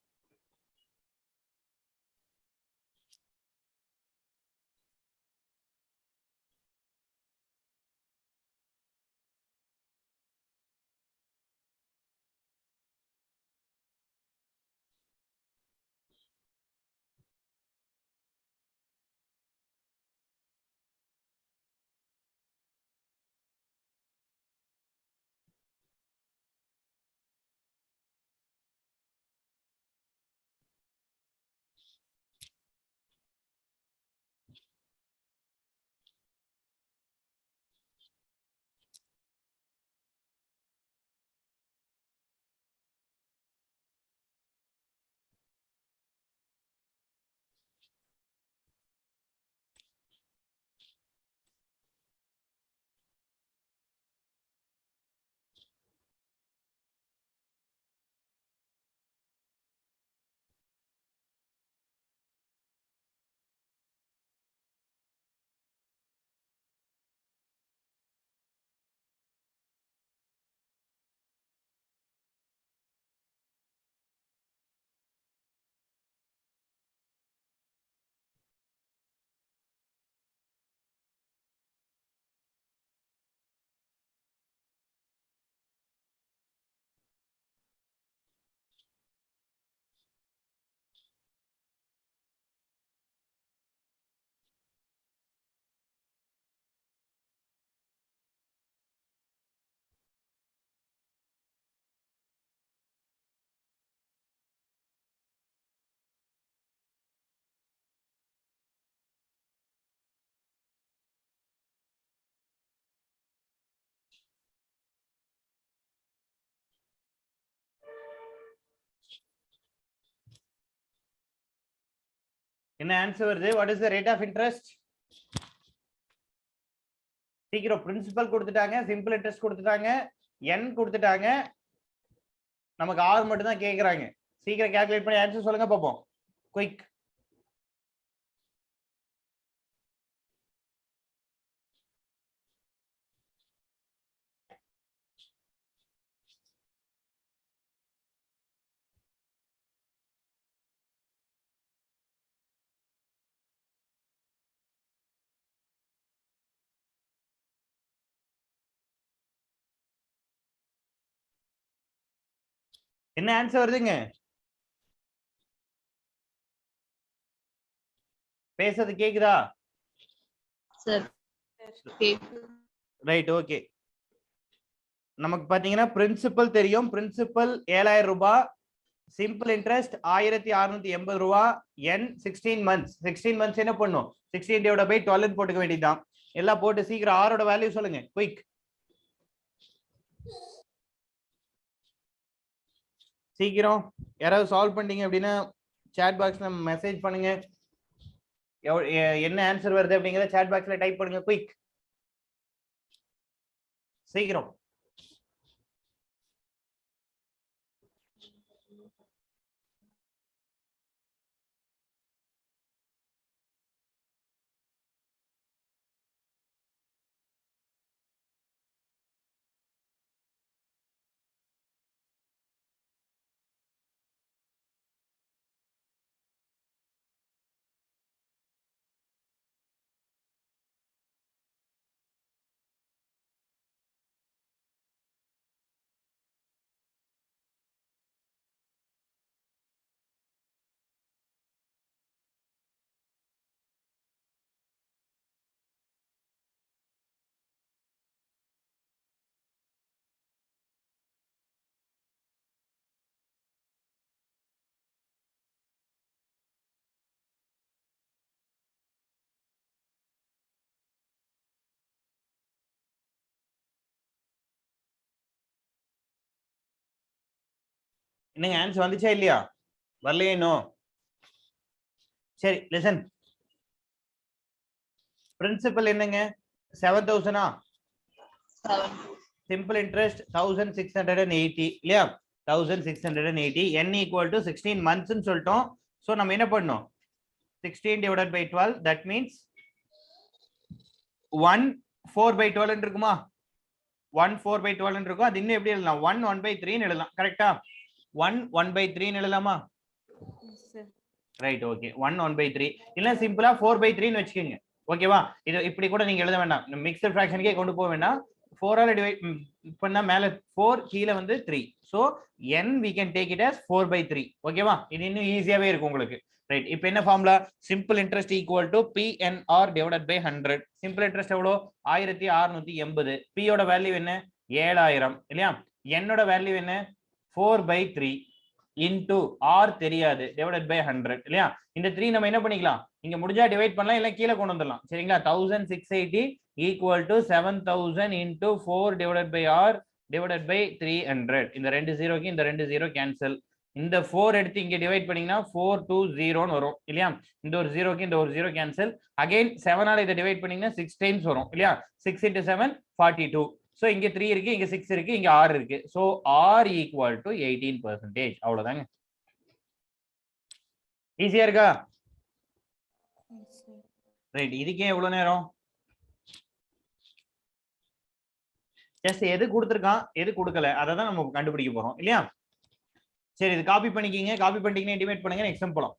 என்ன ஆன்சர் வருது? What is the rate of interest? சீக்கிரம். பிரின்சிபல் கொடுத்துட்டாங்க, சிம்பிள் இன்ட்ரெஸ்ட் கொடுத்துட்டாங்க, என் கொடுத்துட்டாங்க, நமக்கு ஆர் மட்டும் தான் கேக்குறாங்க. சீக்கிரம் கால்குலேட் பண்ணி ஆன்சர் சொல்லுங்க பாப்போம். குயிக். என்ன ஆன்சர் வருதுங்க? பேசுறது கேக்குதா? Sir right, okay. நமக்கு பாத்தீங்கன்னா பிரின்சிபல் தெரியும். பிரின்சிபல் 7000 ரூபாய், சிம்பிள் இன்ட்ரெஸ்ட் 1680 ரூபாய், என் 16 months. 16 months என்ன பண்ணும்? 16 டிவைடட் பை 12 போட்டுக்க வேண்டியதுதான். எல்லாம் போட்டு சீக்கிரம் ஆரோட வேல்யூ சொல்லுங்க. குயிக். சீக்கிரம். யாராவது சால்வ் பண்ணீங்க அப்படின்னா சாட் பாக்ஸ்ல மெசேஜ் பண்ணுங்க. என்ன ஆன்சர் வருது அப்படிங்கறத சாட் பாக்ஸ்ல டைப் பண்ணுங்க. குயிக். சீக்கிரம். என்னங்க ஆன்சர் வந்துச்சா இல்லையா? வரலையே இன்னும். சரி, லிசன். பிரின்சிபல் என்னங்க? 7000. சிம்பிள் இன்ட்ரெஸ்ட் 1680 இல்லையா? 1680. n equal to 16 months ன்னு சொல்லிட்டோம். சோ நம்ம என்ன பண்ணோம்? 16 divided by 12, that means 1 4 by 12 இருக்குமா? 1 4 by 12 இருக்கும். அது இன்னும் எப்படி எழுதலாம்? 1 1 by 3 ன்னு எழுதலாம். கரெக்ட்டா? 1 1 by 3 ன்னு எழுதலாமா? Right, okay. 1 1 by 3 இல்ல சிம்பிளா 4 by 3 ன்னு வெச்சுக்கங்க. ஓகேவா? இது இப்படி கூட நீங்க எழுத வேண்டாம். மிக்ஸ்ட் ஃபிராக்ஷனுக்கே கொண்டு போக வேண்டாம். 4 ஆல டிவைட் பண்ணா மேல 4, கீழ வந்து 3. So n we can take it as 4 by 3. ஓகேவா? இது இன்னும் ஈஸியாவே இருக்கும் உங்களுக்கு. ரைட், இப்போ என்ன formula? Simple interest equal to PNR divided by 100. Simple interest எவ்வளோ? 1680. P யோட வேல்யூ என்ன? 7000 இல்லையா? n ஓட வேல்யூ என்ன? 4 by 3 into r தெரியாது டிவைடட் பை 100 இல்லையா? இந்த 3 நம்ம என்ன பண்ணிக்கலாம்? இங்க முடிஞ்சா டிவைட் பண்ணலாம், இல்ல கீழ கொண்டு வந்துடலாம். சரிங்களா? 1680 equal to 7000 into 4 divided by r divided by 300. இந்த ரெண்டு ஜீரோக்கு இந்த ரெண்டு ஜீரோ கேன்சல். இந்த 4 எடுத்து இங்க டிவைட் பண்ணீங்கன்னா 420 ன்னு வரும் இல்லையா? இந்த ஒரு ஜீரோக்கு இந்த ஒரு ஜீரோ கேன்சல். அகைன் 7 ஆல இதை டிவைட் பண்ணீங்கன்னா 6 டைம்ஸ் வரும் இல்லையா? 6 into 7 42. சோ இங்க 3 இருக்கு, இங்க 6 இருக்கு, இங்க r இருக்கு. So r equal to 18%. அவ்வளவுதாங்க. ஈஸியா இருக்கா? ரைட், இதுக்கே எவ்வளவு நேரம்? ஜஸ்ட் எது கொடுத்திருக்கான், எது கொடுக்கல, அதை தான் நம்ம கண்டுபிடிக்க போறோம் இல்லையா? சரி, இது காப்பி பண்ணிக்கிங்க. காப்பி பண்ணிட்டீங்கன்னா டிவைட் பண்ணுங்க. நெக்ஸ்ட் சம் போலாம்.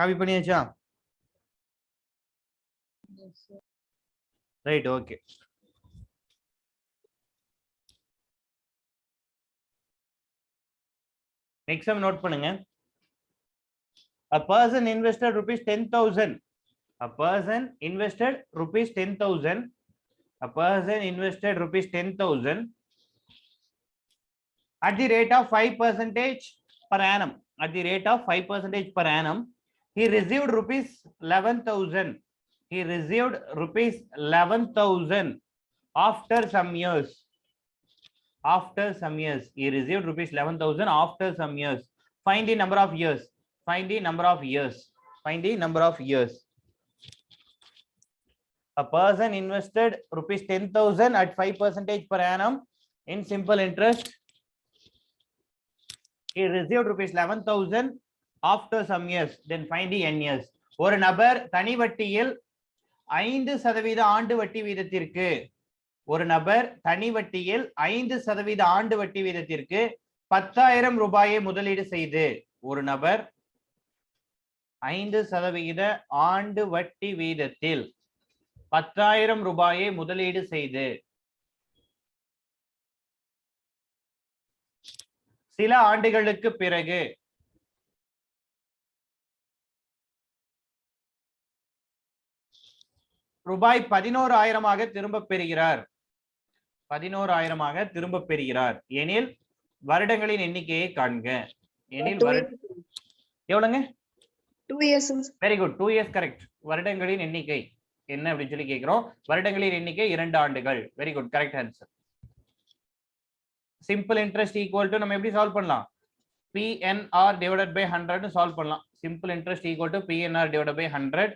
காப்பி பண்ணியாச்சா? Right, okay. Next sum note பண்ணுங்க. A person invested rupees 10,000 A person invested rupees 10,000. A person invested rupees 10,000 at the rate of 5% per annum. At the rate of 5% per annum, he received rupees 11,000. He received rupees 11,000 after some years. After some years, he received rupees 11,000 after some years. Find the number of years. Find the number of years. Find the number of years. A person invested rupees 10,000 at 5% per annum in simple interest. He received rupees 11,000 after some years. Then find the n years. ஒரு நபர் தனி வட்டியில் 5% ஆண்டு வட்டி வீதத்திற்கு ஒரு நபர் தனி வட்டியில் 5% ஆண்டு வட்டி வீதத்திற்கு 10,000 ரூபாயை முதலீடு செய்து ஒரு நபர் 5% ஆண்டு வட்டி வீதத்தில் 10,000 ரூபாயை முதலீடு செய்து சில ஆண்டுகளுக்கு பிறகு ரூபாய் 11,000 திரும்ப பெறுகிறார். 11,000 திரும்ப பெறுகிறார் எனில் வருடங்களின் எண்ணிக்கையை காண்க. எனில் எவ்வளவுங்க? 2 years. Very good, 2 years correct. வருடங்களின் எண்ணிக்கை என்ன அப்படின்னு சொல்லி கேட்கிறோம். வருடங்களின் எண்ணிக்கை 2 ஆண்டுகள். Very good, correct answer. Simple interest equal to நம்ம எப்படி சால்வ் பண்ணலாம்? PNR டிவைடட் பை 100 சால்வ் பண்ணலாம். Simple interest equal to PNR divided by 100.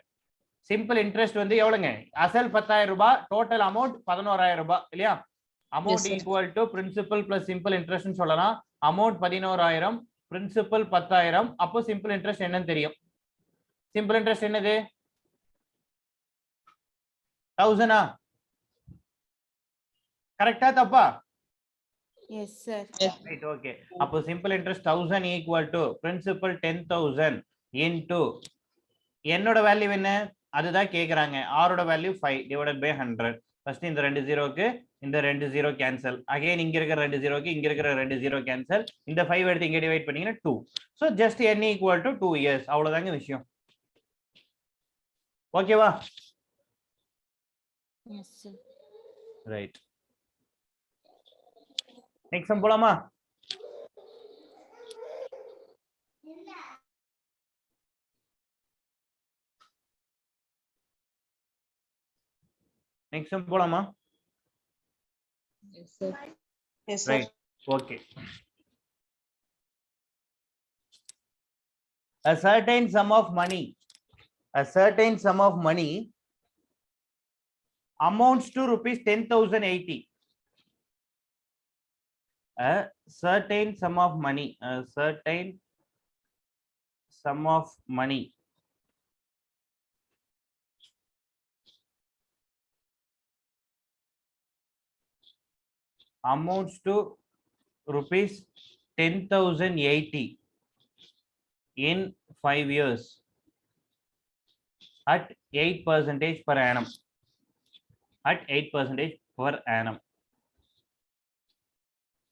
Simple interest வந்து எவ்வளவுங்க? அசல் 10,000 ரூபாய், டோட்டல் அமௌண்ட் 11,000 ரூபாய் இல்லையா? Amount equal to principal plus simple interest சொல்லலாம். Amount 11,000, principal 10,000. அப்போ சிம்பிள் இன்ட்ரெஸ்ட் என்னன்னு தெரியும். சிம்பிள் இன்ட்ரெஸ்ட் என்னது? 1000. கரெக்டா தப்பா? Yes, sir. Right, okay. அப்போ simple interest 1000 equal to principal 10,000 into என்னோட வேல்யூ என்ன அதுதான் கேக்குறாங்க. ஆரோட வேல்யூ 5 டிவைடட் பை 100. ஃபர்ஸ்ட் இந்த 2 ஜீரோக்கு இந்த 2 ஜீரோ கேன்சல். அகைன் இங்க இருக்கிற 2 ஜீரோக்கு இங்க இருக்கிற 2 ஜீரோ கேன்சல். இந்த 5 எடுத்து இங்க டிவைட் பண்ணீங்கன்னா 2. So just n equal to 2 years. அவ்வளவுதாங்க விஷயம். ஓகேவா? Yes, sir. Right. Next sum போலாமா? நெக்ஸ்ட் சம் போலாமா? Yes, sir. Yes, sir. Right. Okay. A certain sum of money amounts to rupees 10,080. A certain sum of money amounts to rupees 10,080 in 5 years at 8% per annum. At 8% per annum.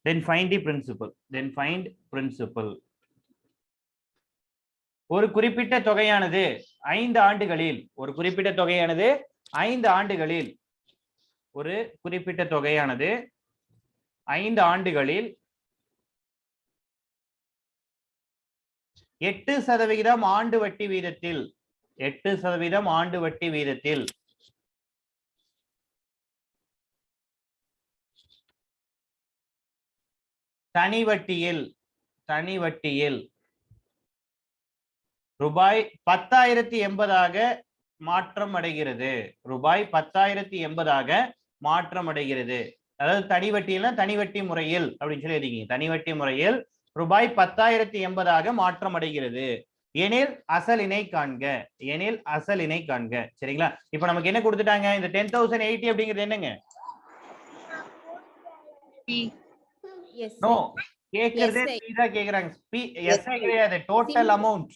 Then find the principal. ஒரு குறிப்பிட்ட தொகையானது 5 ஆண்டுகளில் ஒரு குறிப்பிட்ட தொகையானது 5 ஆண்டுகளில் 8% ஆண்டு வட்டி வீதத்தில் 8% ஆண்டு வட்டி வீதத்தில் தனி வட்டியில் ரூபாய் 10,080 மாற்றம் அடைகிறது. ரூபாய் 10,080 மாற்றம் அடைகிறது. அதாவது தனி வட்டியில தனி வட்டி முறையில் அப்படின்னு சொல்லி எழுதிங்க. தனி வட்டி முறையில் ரூபாய் 10,080 மாற்றம் அடைகிறது எனில் அசலினை காண்க. சரிங்களா? இப்ப நமக்கு என்ன கொடுத்துட்டாங்க? இந்த 10,080 அப்படிங்கிறது என்னங்க? Yes, no, sir. கேக்குறதே Yes, sir. p தான் கேக்குறாங்க. p s கிடையாது. Total amount.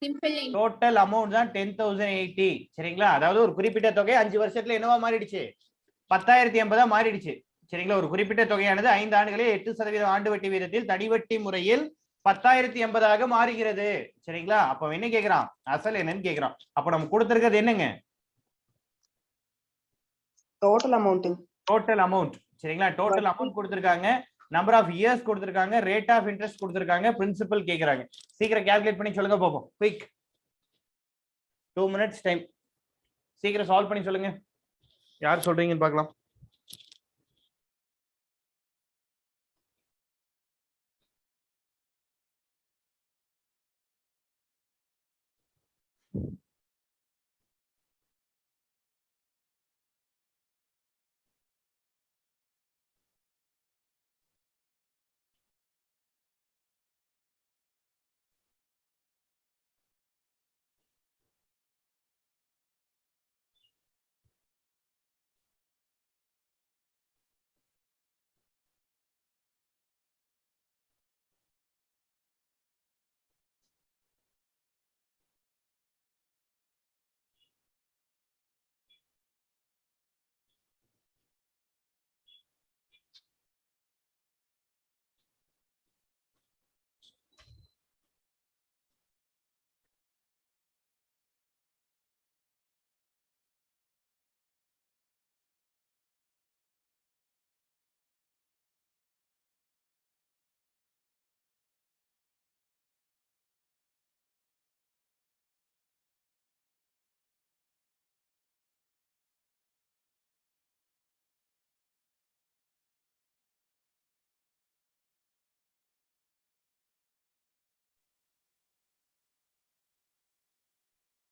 Simple. Total amount தான் 10,080. சரிங்களா? அதாவது ஒரு குறிப்பிட்ட தொகை 5 வருஷத்துல என்னவா மாறிடுச்சு? 10,080 மாறிடுச்சு. சரிங்களா? ஒரு குறிப்பிட்ட தொகையானது 5 ஆண்டுகளில் 8% ஆண்டு வட்டி வீதத்தில் தனி வட்டி முறையில் 10,080 மாறுகிறது. சரிங்களா? அப்ப என்ன கேக்குறான்? அசல் என்னன்னு கேக்குறான். அப்ப நம்ம கொடுத்திருக்கிறது என்னங்க? Total amount. Total amount. சரிங்களா? டோட்டல் அமௌண்ட் கொடுத்திருக்காங்க, நம்பர் ஆஃப் இயர்ஸ் கொடுத்திருக்காங்க, ரேட் ஆஃப் இன்ட்ரெஸ்ட் கொடுத்திருக்காங்க, பிரின்சிபல் கேக்குறாங்க. சீக்கிரம் கால்குலேட் பண்ணி சொல்லுங்க பாப்போம். குயிக். 2 minutes time. சீக்கிரம் சால்வ் பண்ணி சொல்லுங்க. யார் சொல்றீங்கன்னு பார்க்கலாம்.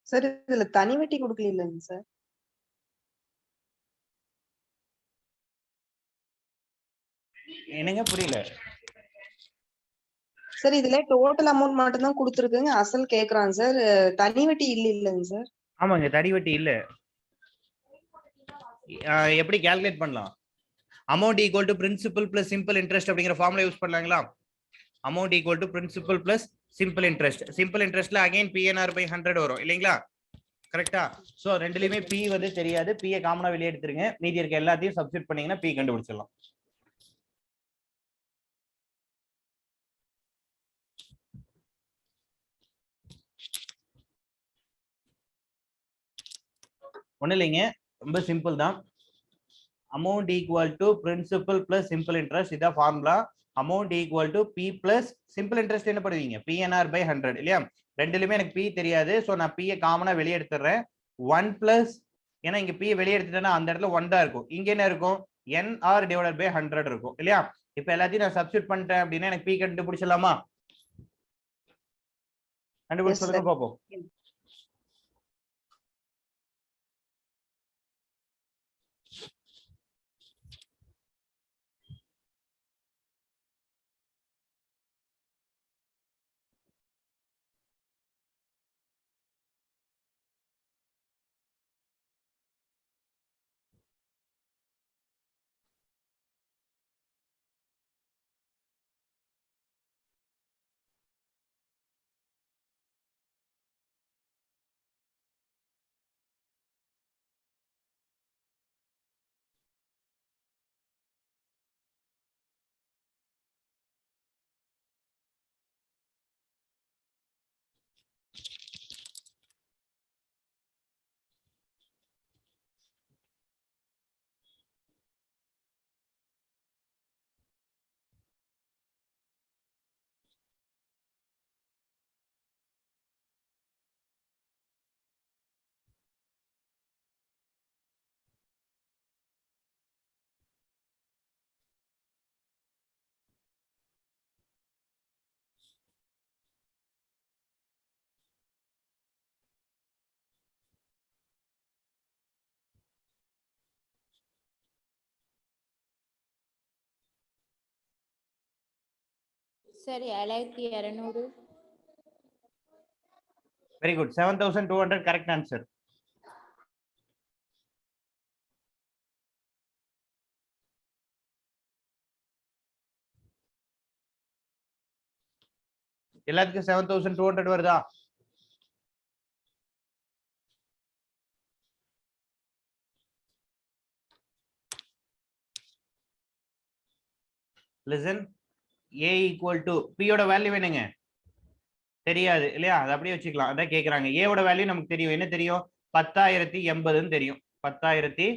Sir, இதுல தனி வட்டி கொடுக்கலங்க சார். என்னங்க புரியல? சார் இதுல டோட்டல் அமௌண்ட் மட்டும் தான் கொடுத்துருக்குங்க, அசல் கேக்குறாங்க சார். தனி வட்டி இல்லைங்க சார். ஆமாங்க, தனி வட்டி இல்ல. எப்படி கால்குலேட் பண்ணலாம்? Amount equal to principal plus simple interest அப்படிங்கிற ஃபார்முலா யூஸ் பண்ணலாங்களா? Amount equal to principal plus simple interest. Simple இன்ட்ரெஸ்ட்ல அகைன் PNR by 100 வரும் இல்லைங்களா? கரெக்டா? சோ ரெண்டுலயுமே P வந்து தெரியாது. P காமனா வெளியே எடுத்துருங்க. மீதி இருக்க எல்லாத்தையும் சப்ஸ்டிட் பண்ணீங்கன்னா P கண்டுபிடிச்சிடலாம். ஒண்ணு இல்லைங்க, ரொம்ப சிம்பிள் தான். Amount equal to principal plus simple interest, இதான் formula. Amount equal to P plus simple interest என்ன பண்ணுவீங்க? PNR by 100 இல்லையா? ரெண்டுலயுமே எனக்கு P தெரியாது. சோ நான் P காமனா வெளியே எடுத்துறேன். 1 பிளஸ், ஏன்னா இங்க P வெளியே எடுத்துட்டேன்னா அந்த இடத்துல 1 தான் இருக்கும். இங்க என்ன இருக்கும்? NR divided by 100 இருக்கும் இல்லையா? இப்ப எல்லாத்தையும் நான் சப்ஸ்டிட் பண்ணிட்டேன் அப்படின்னா எனக்கு P கண்டுபிடிச்சிடலாமா? கண்டுபிடிச்சு சொல்லுங்க பாப்போம். Sir, 7200. Very good. 7200 correct answer. எல்லாத்துக்கும் 7200 வருதா? Listen, a equal to p யோட வேல்யூ என்னங்க தெரியாது இல்லையா, அதை அப்படியே வச்சுக்கலாம். அதான் கேக்குறாங்க. a ஓட வேல்யூ நமக்கு தெரியும், என்ன தெரியும், 10,080 தெரியும். 10,080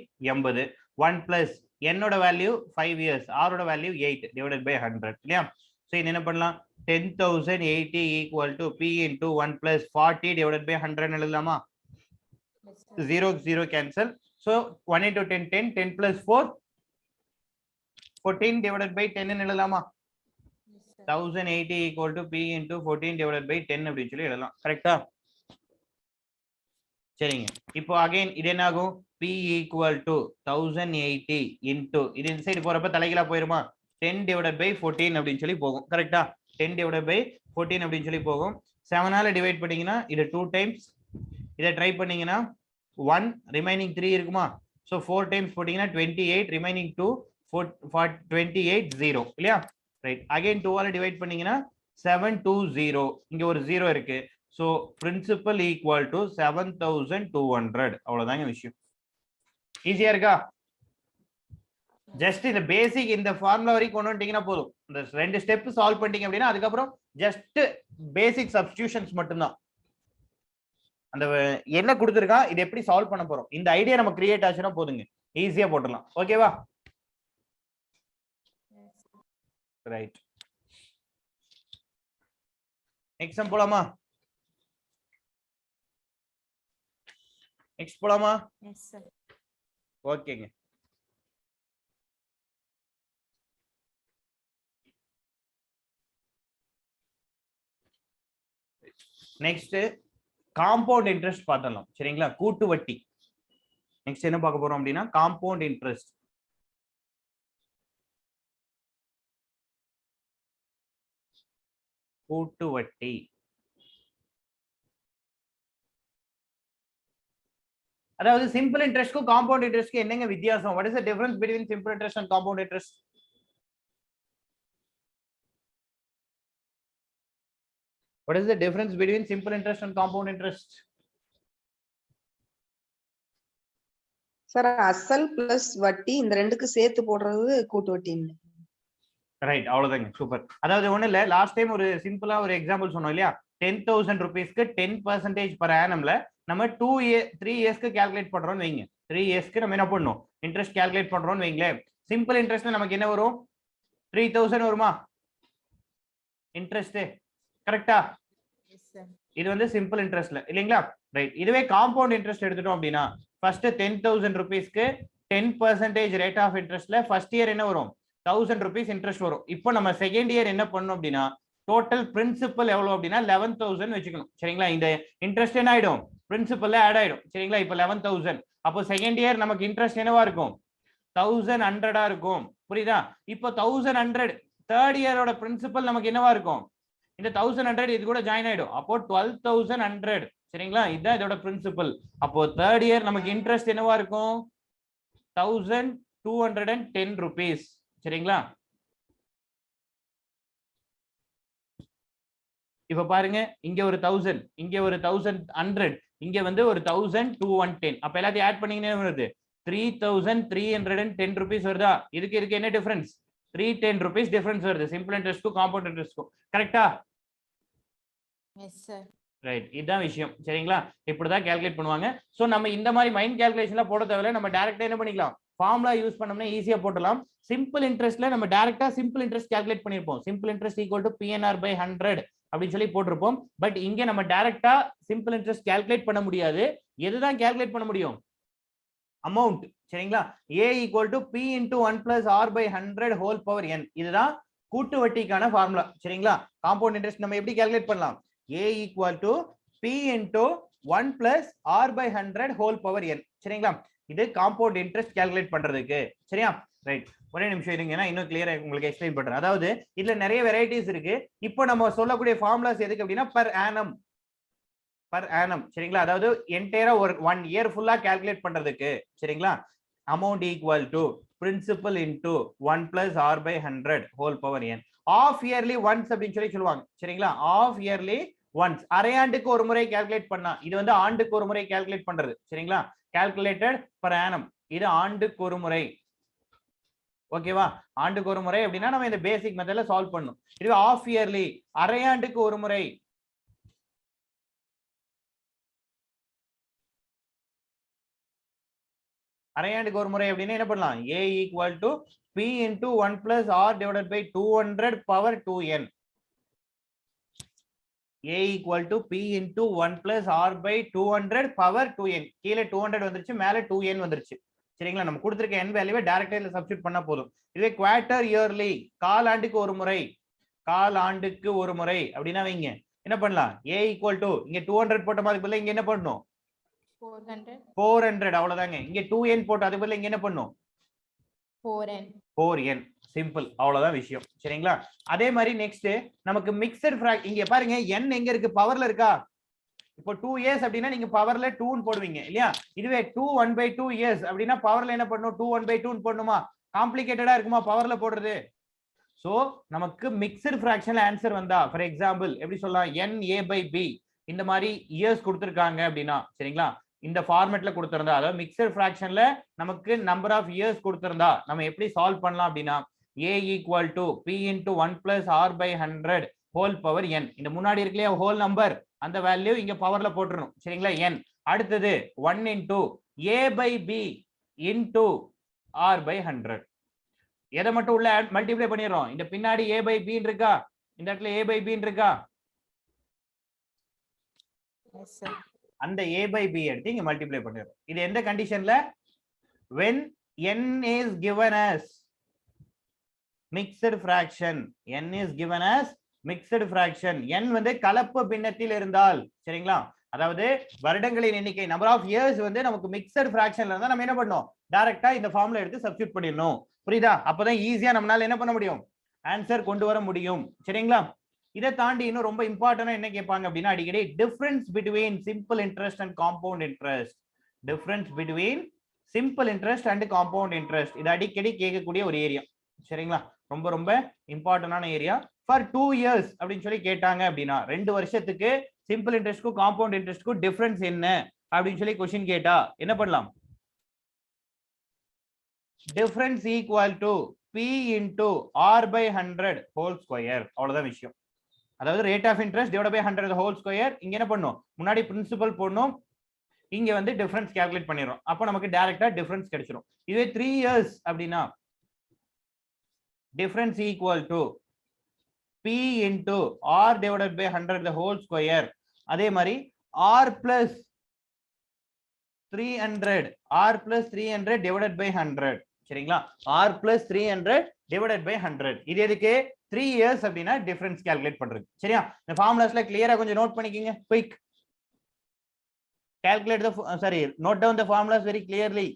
1 பிளஸ் என்னோட வேல்யூ 5 இயர்ஸ், r ஓட வேல்யூ 8 டிவைடட் பை 100 இல்லையா. சோ இது என்ன பண்ணலாம், 10,080 equal to p into 1 plus 40 divided by 100 எழுதலாமா. 0 0 cancel. So 1 into 10 10 10 plus 4 14 divided by 10 ன்னு எழுதலாமா. 1080 equal to p into 14 divided by 10 அப்படின்னு சொல்லி எழுதலாம். கரெக்டா? சரிங்க. இப்போ அகைன் இது என்ன ஆகும், p equal to 1080 into இது இந்த சைடு போறப்ப தலைகீழா போயிருமா, 10 divided by 14 அப்படின்னு சொல்லி போகும். கரெக்டா? 10 divided by 14 அப்படின்னு சொல்லி போகும். 7 ஆல டிவைட் பண்ணீங்கன்னா இது 2 டைம்ஸ், இதை ட்ரை பண்ணீங்கன்னா 1 ரிமைனிங் 3 இருக்குமா. சோ 4 டைம்ஸ் போட்டீங்கன்னா 28 ரிமைனிங் 2 28 0 இல்லையா. ரைட். அகைன் 2 ஆல டிவைட் பண்ணீங்கன்னா 720, இங்க ஒரு 0 இருக்கு. So principal equal to 7200. அவ்வளவுதாங்க விஷயம். ஈஸியா இருக்கா? ஜஸ்ட் இந்த பேசிக் இந்த ஃபார்முலா வரைக்கும் கொண்டு வந்துட்டீங்கன்னா போதும். இந்த 2 ஸ்டெப் சால்வ் பண்ணிட்டீங்க அப்படின்னா அதுக்கப்புறம் ஜஸ்ட் பேசிக் சப்ஸ்டிடியூஷன்ஸ் மட்டும்தான். அந்த என்ன கொடுத்துருக்கா, இது எப்படி சால்வ் பண்ண போறோம், இந்த ஐடியா நம்ம கிரியேட் ஆச்சுன்னா போதுங்க, ஈஸியா போட்டுடலாம். ஓகேவா? ரைட். நெக்ஸ்ட் போலாமா, நெக்ஸ்ட் போலாமா. Yes sir. ஓகேங்க. நெக்ஸ்ட் காம்பவுண்ட் இன்ட்ரெஸ்ட் பார்த்தலாம். சரிங்களா, கூட்டு வட்டி. நெக்ஸ்ட் என்ன பார்க்க போறோம் அப்படின்னா காம்பவுண்ட் இன்ட்ரெஸ்ட். கூட்டு வட்டி. அதாவது சிம்பிள் இன்ட்ரெஸ்ட்க்கும் காம்பவுண்ட் இன்ட்ரெஸ்ட்க்கு என்னங்க வித்தியாசம்? What is the difference between simple interest and compound interest? What is the difference between simple interest and compound interest? Sir அசல் பிளஸ் வட்டி இந்த ரெண்டுக்கு சேர்த்து போடுறது கூட்டு வட்டிங்க. ரைட், அவ்வளவுதாங்க. சூப்பர். அதாவது ஒண்ணு இல்ல, லாஸ்ட் டைம் ஒரு சிம்பிளா ஒரு எக்ஸாம்பிள் சொன்னோம் இல்லையா, 10,000 rupeesக்கு 10% per annumல நம்ம 3 இயர்ஸ்க்கு கால்குலேட் பண்றோம்னு வைங்க. 3 இயர்ஸ்க்கு நம்ம என்ன பண்ணணும், இன்ட்ரெஸ்ட் கால்குலேட் பண்றோம்னு வைங்களேன். சிம்பிள் இன்ட்ரெஸ்ட்ல நமக்கு என்ன வரும், 3000 வருமா இன்ட்ரெஸ்ட். கரெக்டா? இது வந்து சிம்பிள் இன்ட்ரெஸ்ட்ல இல்லைங்களா. ரைட். இதுவே காம்பவுண்ட் இன்ட்ரெஸ்ட் எடுத்துட்டோம் அப்படின்னா ஃபர்ஸ்ட் 10,000 rupeesக்கு 10% ரேட் ஆஃப் இன்ட்ரெஸ்ட்ல ஃபர்ஸ்ட் இயர் என்ன வரும், 1000 rupees இன்ட்ரெஸ்ட் வரும். இப்போ நம்ம செகண்ட் இயர் என்ன பண்ணணும் அப்படின்னா டோட்டல் பிரின்சிபல் எவ்வளவு அப்படின்னா 11,000 வச்சுக்கணும். சரிங்களா, இந்த இன்ட்ரெஸ்ட் என்ன ஆயிடும், பிரின்சிபல்ல ஆட் ஆயிடும். சரிங்களா, இப்போ 11,000. அப்போ செகண்ட் இயர் நமக்கு இன்ட்ரெஸ்ட் என்னவா இருக்கும், 1100 இருக்கும். புரியுதா? இப்போ 1100 தேர்ட் இயரோட பிரின்சிபல் நமக்கு என்னவா இருக்கும், இந்த 1100 இது கூட ஜாயின் ஆயிடும். அப்போ 12,100. சரிங்களா, இதுதான் இதோட பிரின்சிபல். அப்போ தேர்ட் இயர் நமக்கு இன்ட்ரெஸ்ட் என்னவா இருக்கும், 1210 rupees. சரிங்களா, இப்ப பாருங்க, இங்க ஒரு 1000, இங்க ஒரு 1100, இங்க வந்து ஒரு 1210. அப்ப எல்லாத்தையும் ஆட் பண்ணீங்கன்னா வருது 3,310 rupees வருதா. இதுக்கு என்ன டிஃபரன்ஸ், 310 rupees டிஃபரன்ஸ் வருது சிம்பிள் இன்ட்ரெஸ்ட்க்கும் காம்பவுண்ட் இன்ட்ரெஸ்ட்க்கும். கரெக்டா? S sir. ரைட், இதுதான் விஷயம். சரிங்களா, இப்படிதான் கால்குலேட் பண்ணுவாங்க. சோ நம்ம இந்த மாதிரி மைண்ட் கால்குலேஷன்ல போட தேவையில்ல, நம்ம டைரக்டா என்ன பண்ணிக்கலாம், ஃபார்முலா யூஸ் பண்ணோம்னா ஈஸியா போடலாம். சிம்பிள் இன்ட்ரெஸ்ட்ல நம்ம டைரக்டா சிம்பிள் இன்ட்ரெஸ்ட் கால்குலேட் பண்ணிருப்போம். Simple interest equal to PNR by 100 அப்படின்னு சொல்லி போட்டிருப்போம். பட் இங்க நம்ம டைரக்டா சிம்பிள் இன்ட்ரெஸ்ட் கால்குலேட் பண்ண முடியாது. எதுதான் கால்குலேட் பண்ண முடியும், அமௌண்ட். சரிங்களா, A equal to P into 1 plus R by 100 whole power n. இதுதான் கூட்டு வட்டிக்கான ஃபார்முலா. சரிங்களா, காம்பவுண்ட் இன்ட்ரெஸ்ட் நம்ம எப்படி கால்குலேட் பண்ணலாம், A equal to P into 1 plus R by 100 whole power n. சரிங்களா, இது காம்பவுண்ட் இன்ட்ரெஸ்ட் கால்குலேட் பண்றதுக்கு. சரியா? ரைட், ஒரே நிமிஷம் இருங்க, நான் இன்னும் கிளியரா உங்களுக்கு எக்ஸ்பிளைன் பண்றேன். அதாவது இதுல நிறைய வெரைட்டிஸ் இருக்கு. இப்போ நம்ம சொல்லக்கூடிய ஃபார்முலாஸ் எதுக்கு அப்படின்னா பர் ஆனம். சரிங்களா, அதாவது என்டையரா ஒரு 1 இயர் ஃபுல்லா கால்குலேட் பண்றதுக்கு. சரிங்களா, amount equal to principal into 1 plus R by 100 whole power n. Half yearly once அப்படின்னு சொல்லி சொல்லுவாங்க. சரிங்களா, ஆஃப் இயர்லி ஒன்ஸ், அரையாண்டுக்கு ஒரு முறை கால்குலேட் பண்ணா, இது வந்து ஆண்டுக்கு ஒரு முறை கால்குலேட் பண்றது. சரிங்களா, கால்குலேட்டட் பர் ஆனம், இது ஆண்டுக்கு ஒரு முறை. ஓகேவா? ஆண்டுக்கு ஒரு முறை அப்படின்னா நம்ம இந்த பேசிக் மெத்தட்ல சால்வ் பண்ணணும். இதுவே ஆஃப் இயர்லி, அரையாண்டுக்கு ஒரு முறை, அரையாண்டுக்கு ஒரு முறை அப்படின்னா என்ன பண்ணலாம்? a equal to p into 1 plus r divided by 200 power 2n. a equal to p into 1 plus r by 200 power 2n. கீழே 200 வந்துருச்சு, மேல 2n வந்துருச்சு. சரிங்களா? நம்ம கொடுத்திருக்க n வேல்யூவை டைரக்டா இதுல சப்ஸ்டிட்யூட் பண்ணா போதும். இதுவே குவார்ட்டர் இயர்லி, காலாண்டுக்கு ஒரு முறை, காலாண்டுக்கு ஒரு முறை அப்படின்னா வைங்க என்ன பண்ணலாம்? a equal to இங்க 200 போட்ட மாதிரி பதிலா இங்க என்ன பண்ணணும்? 400. 400 அவ்வளவுதாங்க. இங்க 2n போட்டு அது பதிலா இங்க என்ன பண்ணும்? 4n. 4n. சிம்பிள், அவ்வளவுதான் விஷயம். சரிங்களா? அதே மாதிரி நெக்ஸ்ட் நமக்கு மிக்சட் ஃபிராக்ஷன் இங்க பாருங்க, n எங்க இருக்கு? பவர்ல இருக்கா? இப்போ 2 years அப்படின்னா நீங்க பவர்ல 2 ன்னு போடுவீங்க இல்லையா? இதுவே 2 1/2 years அப்படின்னா பவர்ல என்ன பண்ணணும்? 2 1/2 ன்னு போடணுமா? காம்ப்ளிகேட்டடா இருக்குமா பவர்ல போடுறது? சோ நமக்கு மிக்சட் ஃபிராக்ஷன்ல ஆன்சர் வந்தா, ஃபார் எக்ஸாம்பிள் எப்படி சொல்லலாம்? NA/B இந்த மாதிரி இயர்ஸ் கொடுத்திருக்காங்க அப்படின்னா, சரிங்களா, இந்த ஃபார்மேட்ல கொடுத்திருந்தா, அதாவது மிக்சட் ஃபிராக்ஷன்ல நமக்கு நம்பர் ஆஃப் இயர்ஸ் கொடுத்திருந்தா நம்ம எப்படி சால்வ் பண்ணலாம் அப்படின்னா, a equal to p into 1 plus r by 100 whole power n. இந்த முன்னாடி இருக்கு இல்லையா ஹோல் நம்பர், அந்த வேல்யூ இங்க பவர்ல போட்டுறணும். சரிங்களா? n. அடுத்தது 1 into a/b into r by 100. எதை மட்டும் உள்ள மல்டிப்ளை பண்ணிடுறோம்? இந்த பின்னாடி a/b இருக்கா, இந்த இடத்துல a/b இருக்கா, Yes, sir. அந்த a/b எடுத்து இங்க மல்டிப்ளை பண்ணிடுறோம். இது எந்த கண்டிஷன்ல? when n is given as mixed fraction, n is given as mixed fraction, n வந்து கலப்பு பின்னத்தில் இருந்தால். சரிங்களா? அதாவது வருடங்களின் எண்ணிக்கை, நம்பர் ஆஃப் இயர்ஸ் வந்து நமக்கு மிக்சட் ஃபிராக்ஷன்ல இருந்தா நம்ம என்ன பண்ணோம்? டைரக்டா இந்த ஃபார்முலா எடுத்து சப்ஸ்டிட்யூட் பண்ணிடணும். புரியுதா? அப்பதான் ஈஸியா நம்மளால என்ன பண்ண முடியும்? ஆன்சர் கொண்டு வர முடியும். சரிங்களா? இதை தாண்டி இன்னும் ரொம்ப இம்பார்ட்டன்டா என்ன கேட்பாங்க அப்படின்னா, அடிக்கடி difference between simple interest and compound interest. Difference between simple interest and compound interest, இது அடிக்கடி கேட்கக்கூடிய ஒரு ஏரியா. சரிங்களா? ரொம்ப ரொம்ப இம்பார்ட்டன்டான ஏரியா. ஃபார் 2 years அப்படின்னு சொல்லி கேட்டாங்க அப்படின்னா, 2 வருஷத்துக்கு சிம்பிள் இன்ட்ரெஸ்ட்க்கும் காம்பவுண்ட் இன்ட்ரெஸ்ட்க்கும் டிஃபரன்ஸ் என்ன அப்படின்னு சொல்லி क्वेश्चन கேட்டா என்ன பண்ணலாம்? Difference equal to p into r by 100 whole square. அவ்வளவுதான் விஷயம். அதாவது rate of interest divide by 100 whole square. இங்க என்ன பண்ணும்? முன்னாடி பிரின்சிபல் போடணும், இங்க வந்து டிஃபரன்ஸ் கால்குலேட் பண்ணிடுறோம். அப்போ நமக்கு டைரக்டா டிஃபரன்ஸ் கிடைச்சிடும். இதுவே 3 years அப்படின்னா difference equal to p into r divided by 100 the whole square. அதே மாதிரி r plus 300 divided by 100. சரிங்களா? r plus 300 divided by 100. இது எதுக்கு? 3 years அப்படின்னா டிஃபரன்ஸ் கால்குலேட் பண்றது. சரியா? இந்த ஃபார்முலாஸ்ல கிளியரா கொஞ்சம் நோட் பண்ணிக்கங்க. Quick calculate the note down the formulas very clearly.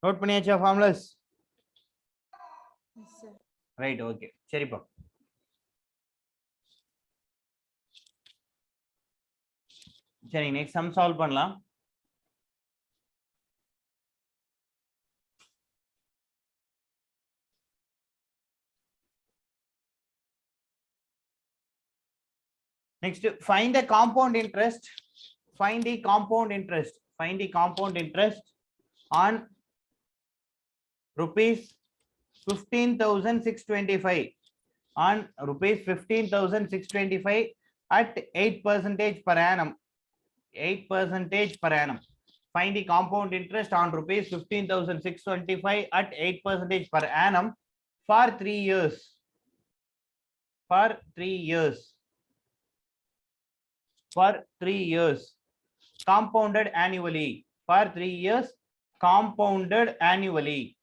Note பண்ணியாச்சா formulas? Yes, sir. Right, okay, சரிப்பா. சரி, நெக்ஸ்ட் சம் சால்வ் பண்ணலாம். Next, find the compound interest. Find the compound interest. Find the compound interest on rupees 15,625. On rupees 15,625 at 8% per annum. 8% per annum. Find the compound interest on rupees 15,625 at 8% per annum for 3 years. For 3 years. For 3 years. Compounded annually. For 3 years. Compounded annually.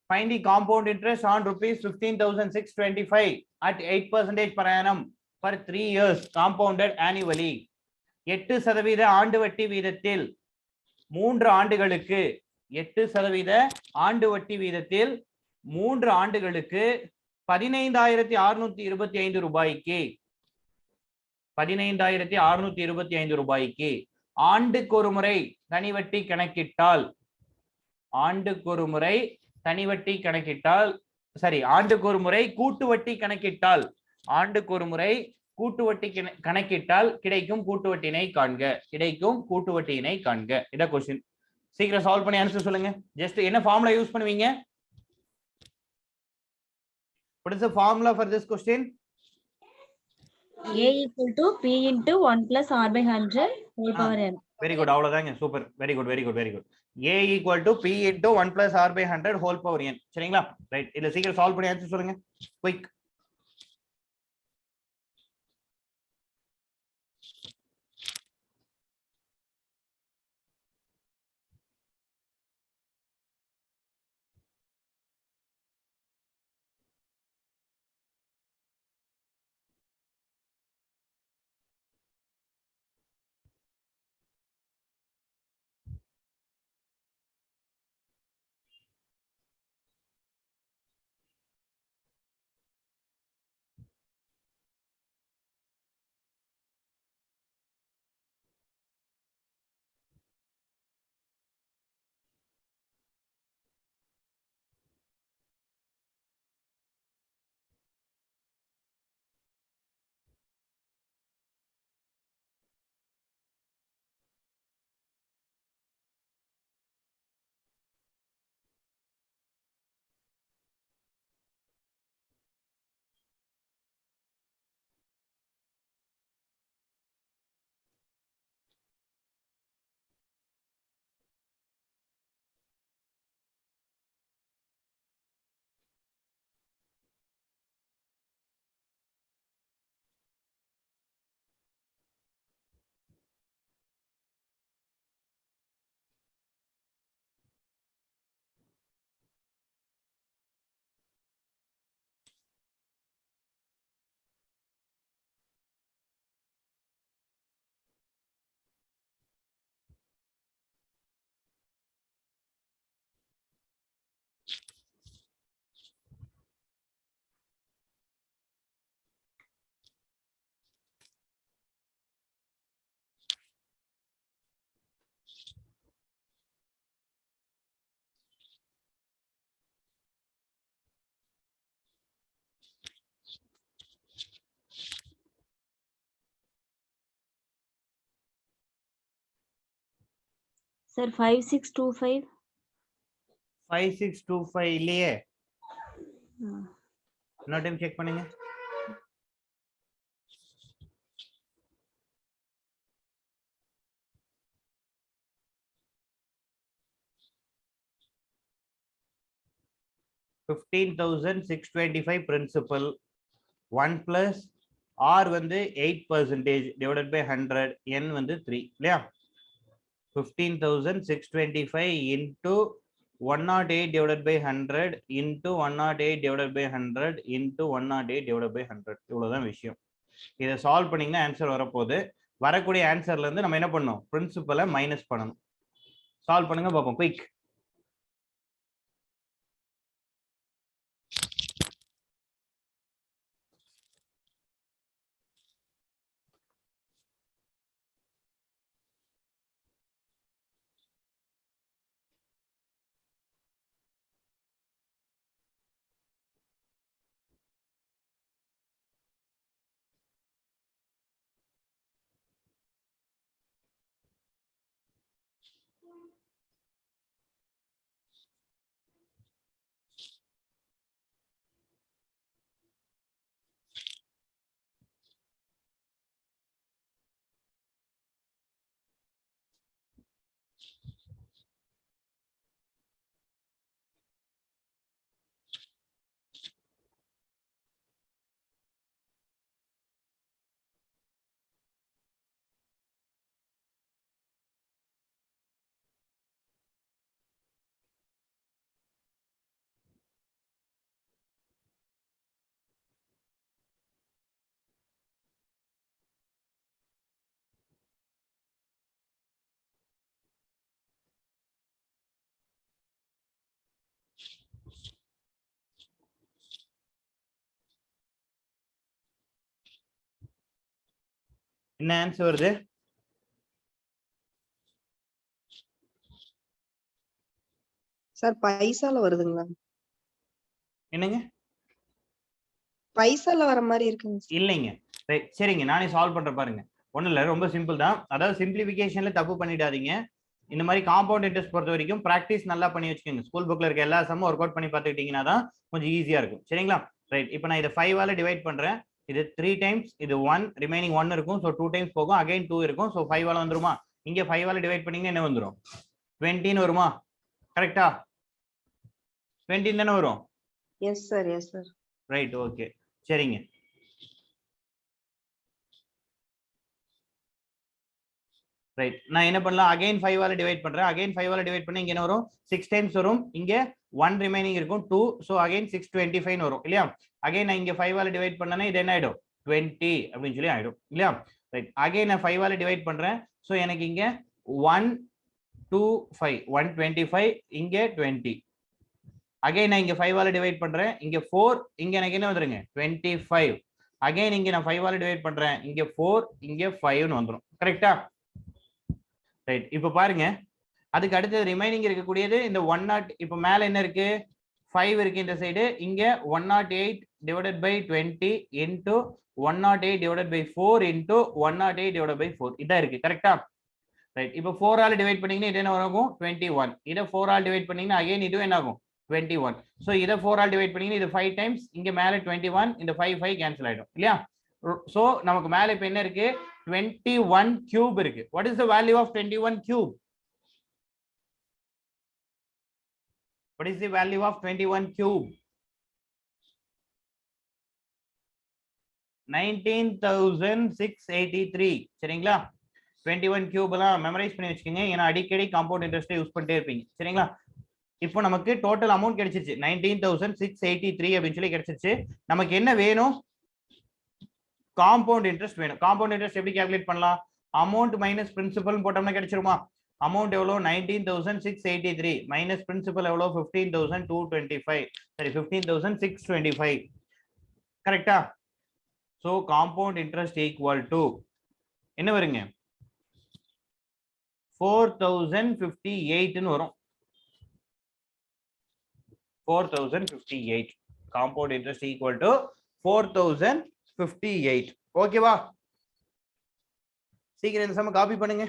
Find the compound interest on rupees 15,625 at 8% per annum for 3 years compounded annually. 8% ஆண்டு வட்டி வீதத்தில் 3 ஆண்டுகளுக்கு 8% ஆண்டு வட்டி வீதத்தில் 3 ஆண்டுகளுக்கு 15,625 ரூபாய்க்கு 15,625 ரூபாய்க்கு ஆண்டுக்கு ஒரு முறை தனிவட்டி கணக்கிட்டால் ஆண்டுக்கு ஒரு முறை தனிவட்டி கணக்கிட்டால் சரி ஆண்டுக்கு ஒரு முறை கூட்டு வட்டி கணக்கிட்டால் ஆண்டுக்கு ஒரு முறை கூட்டு வட்டி கணக்கிட்டால் கிடைக்கும் கூட்டு வட்டியினை காண்க கிடைக்கும் கூட்டு வட்டியினை காண்க இத क्वेश्चन சீக்கிரம் சால்வ் பண்ணி ஆன்சர் சொல்லுங்க ஜஸ்ட் என்ன ஃபார்முலா யூஸ் பண்ணுவீங்க what is the formula for this question A equal to P into 1 plus R by 100 whole power n. Very good. அவ்வளவுதாங்க super very good very good very good A equal to P into 1 plus R by 100 whole power n சரிங்களா right இல்ல சீக்கிரம் solve பண்ணி answer சொல்லுங்க quick Sir 5625. 5625 இல்லையே இன்னொரு time check பண்ணுங்க $15,625 principal 1 plus R வந்து 8% divided by 100 N வந்து 3 இல்லையா 15,625 into 108 divided by 100 into 108 divided by 100 into 108 divided by 100 இவ்வளவுதான் விஷயம் இதை சால்வ் பண்ணீங்கன்னா ஆன்சர் வரப்போகுது வரக்கூடிய ஆன்சர்ல இருந்து நம்ம என்ன பண்ணணும் பிரின்சிபலை மைனஸ் பண்ணணும் சால்வ் பண்ணுங்க பார்ப்போம் குயிக் என்ன ஆன்சர் வருது? சார் பைசால வருதுங்களா? என்னங்க? பைசால வர மாதிரி இருக்குங்க சார். இல்லைங்க. ரைட், சரிங்க, நானே சால்வ் பண்ற பாருங்க. ஒண்ணும் இல்ல, ரொம்ப சிம்பிள் தான். அதாவது சிம்பிளிஃபிகேஷன்ல தப்பு பண்ணிடாதீங்க. இந்த மாதிரி காம்பவுண்ட் இன்ட்ரெஸ்ட் பொறுத்த வரைக்கும் பிராக்டிஸ் நல்லா பண்ணி வச்சுக்கோங்க. ஸ்கூல் புக்ல இருக்க எல்லா சம்மும் ஒர்க் அவுட் பண்ணி பார்த்துக்கிட்டீங்கன்னா தான் கொஞ்சம் ஈஸியா இருக்கும். சரிங்களா? ரைட், இப்போ நான் இதை 5ஆல டிவைட் பண்றேன். இது 3 டைம்ஸ், இது 1, ரிமைனிங் 1 இருக்கும். ஸோ 2 டைம்ஸ் போகும், அகைன் 2 இருக்கும். ஸோ 5ஆல வந்துருமா? இங்க 5ஆல டிவைட் பண்ணீங்கன்னா என்ன வந்துரும்? 20ன்னு வருமா? கரெக்டா? 20 தானே வரும். Yes sir, S sir. Right, okay, சரிங்க. ரைட், நான் என்ன பண்ணலாம்? அகைன் 5ஆல டிவைட் பண்றேன். அகைன் 5ஆல டிவைட் பண்ணி இங்க என்ன வரும்? 6 டைம்ஸ் வரும். இங்க 1 ரிமைனிங் இருக்கும், 2. ஸோ அகைன் 625 வரும் இல்லையா? அகைன் நான் இங்க 5ஆல டிவைட் பண்ணேன்னா இது என்ன ஆயிடும்? 20 அப்படின்னு சொல்லி ஆயிடும் இல்லையா? ரைட், அகைன் நான் 5ஆல டிவைட் பண்றேன். ஸோ எனக்கு இங்க 125 125, இங்க 20. அகைன் நான் இங்க 5ஆல டிவைட் பண்றேன். இங்க 4, இங்க எனக்கு என்ன வந்துருங்க? 25. அகைன் இங்க நான் 5ஆல டிவைட் பண்றேன். இங்க 4, இங்க 5ன்னு வந்துரும். கரெக்டா? ரைட், இப்போ பாருங்க, அதுக்கு அடுத்தது ரிமைனிங் இருக்கக்கூடியது இந்த 108. இப்போ மேல என்ன இருக்கு? 5 இருக்கு இந்த சைடு. இங்க 108 divided by 20 into 108 divided by 4 into 108 divided by 4 இதான் இருக்கு. கரெக்டா? ரைட், இப்போ 4ஆல டிவைட் பண்ணீங்கன்னா இது என்ன ஆகும்? 21. இதை 4ஆல டிவைட் பண்ணீங்கன்னா அகைன் இது என்ன ஆகும்? 21. ஸோ இதை 4ஆல டிவைட் பண்ணீங்கன்னா இது 5 டைம்ஸ், இங்க மேல 21, இந்த 5 கேன்சல் ஆயிடும் இல்லையா? சோ நமக்கு மேல இப்ப என்ன இருக்கு? 21 கியூப் இருக்கு. What is the value of 21 cube? What is the value of 21 cube? 19,683. சரிங்களா? 21 கியூப் எல்லாம் மெமரைஸ் பண்ணி வச்சுக்கோங்க. ஏன்னா அடிக்கடி காம்பவுண்ட் இன்ட்ரெஸ்ட் யூஸ் பண்ணிட்டே இருப்பீங்க. சரிங்களா? இப்போ நமக்கு டோட்டல் அமௌண்ட் கிடைச்சிருச்சு 19,683 அப்படின்னு சொல்லி கிடைச்சிருச்சு. நமக்கு என்ன வேணும்? காம்பவுண்ட் இன்ட்ரெஸ்ட் வேணும். காம்பவுண்ட் இன்ட்ரெஸ்ட் எப்படி கால்குலேட் பண்ணலாம்? அமௌண்ட் மைனஸ் பிரின்சிபல் போட்டோம்னா கிடைச்சிருமா? அமௌண்ட் எவ்வளோ? 19,683 மைனஸ் பிரின்சிபல் எவ்வளோ? 15,225. சரி, 15,625. கரெக்டா? So compound interest equal to என்ன வருங்க? 4,058ன்னு வரும். 4,058. Compound interest equal to 4,058. ஓகேவா? சீக்கிரம் இந்த சம காப்பி பண்ணுங்க.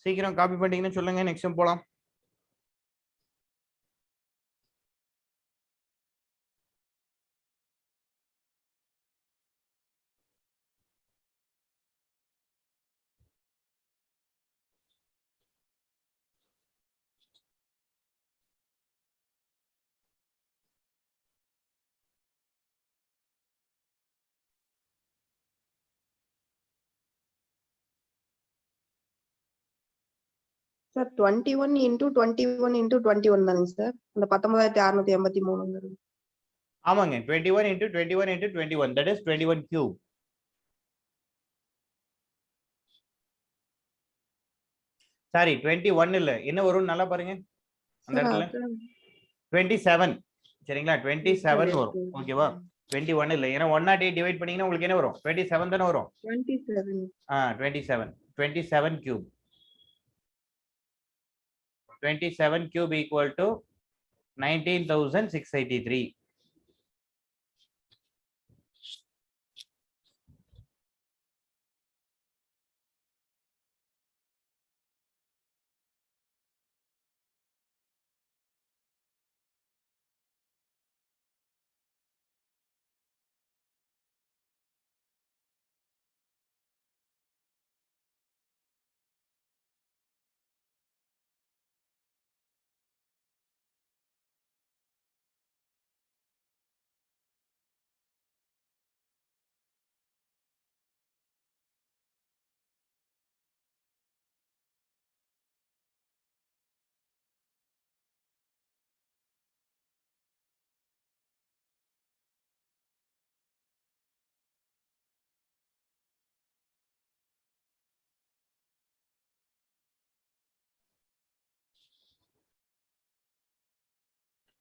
சீக்கிரம் காப்பி பண்ணிட்டீங்கன்னு சொல்லுங்க, நெக்ஸ்ட் போலாம். சார் 21 இன்டூ 21 இன்டூ 21 தானுங்க சார். அந்த 19,683. ஆமாங்க, 21 into 21 into 21, that is 21 cube. Sorry, 21 இல்ல, என்ன வரும் நல்லா பாருங்க அந்த இடத்துல. 27. சரிங்களா? 27 வரும். ஓகேவா? 21 இல்ல, ஏன்னா 108 டிவைட் பண்ணீங்கன்னா உங்களுக்கு என்ன வரும்? 27 தானே வரும். 27. 27 cube. 27 cube equal to 19,683.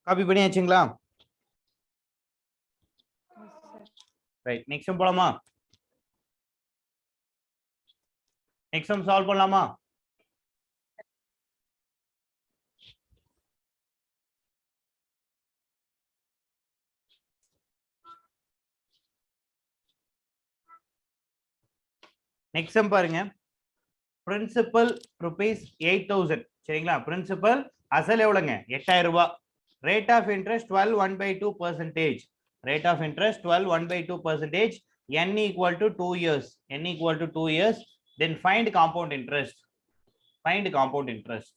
Copy பண்ணியாச்சுங்களா? Yes, sir. Right, next sum போலாமா? நெக்ஸ்ட் சம் சால்வ் பண்ணலாமா? நெக்ஸ்ட் சம் பாருங்க. Principal rupees 8000. சரிங்களா? பிரின்சிபல் அசல் எவ்வளவுங்க? 8000 ரூபாய். Rate of interest 12.1/2%. Rate of interest 12.1/2%. n equal to 2 years. n equal to 2 years. Then find compound interest. Find compound interest.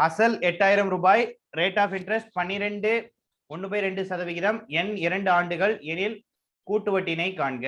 அசல் 8000 ரூபாய். Rate of interest 12.1/2%. n 2 ஆண்டுகள் எனில் கூட்டு வட்டியினை காண்க.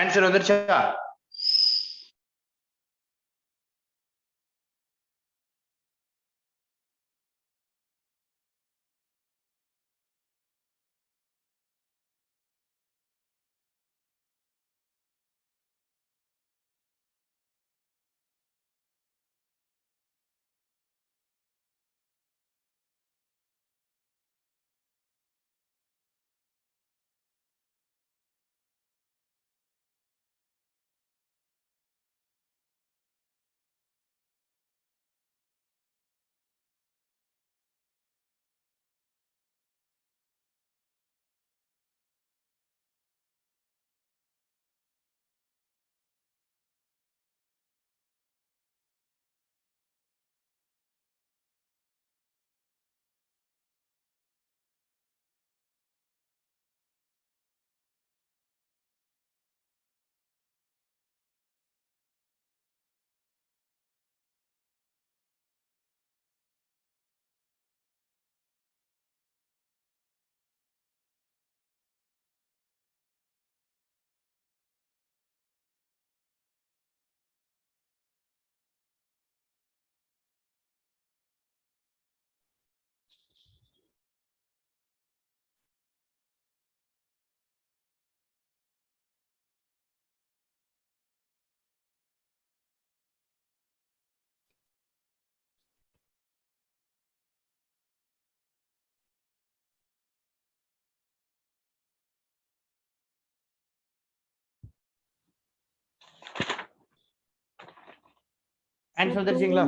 ஆன்சர் வந்துருச்சா? ஆன்சர் வந்துருச்சுங்களா?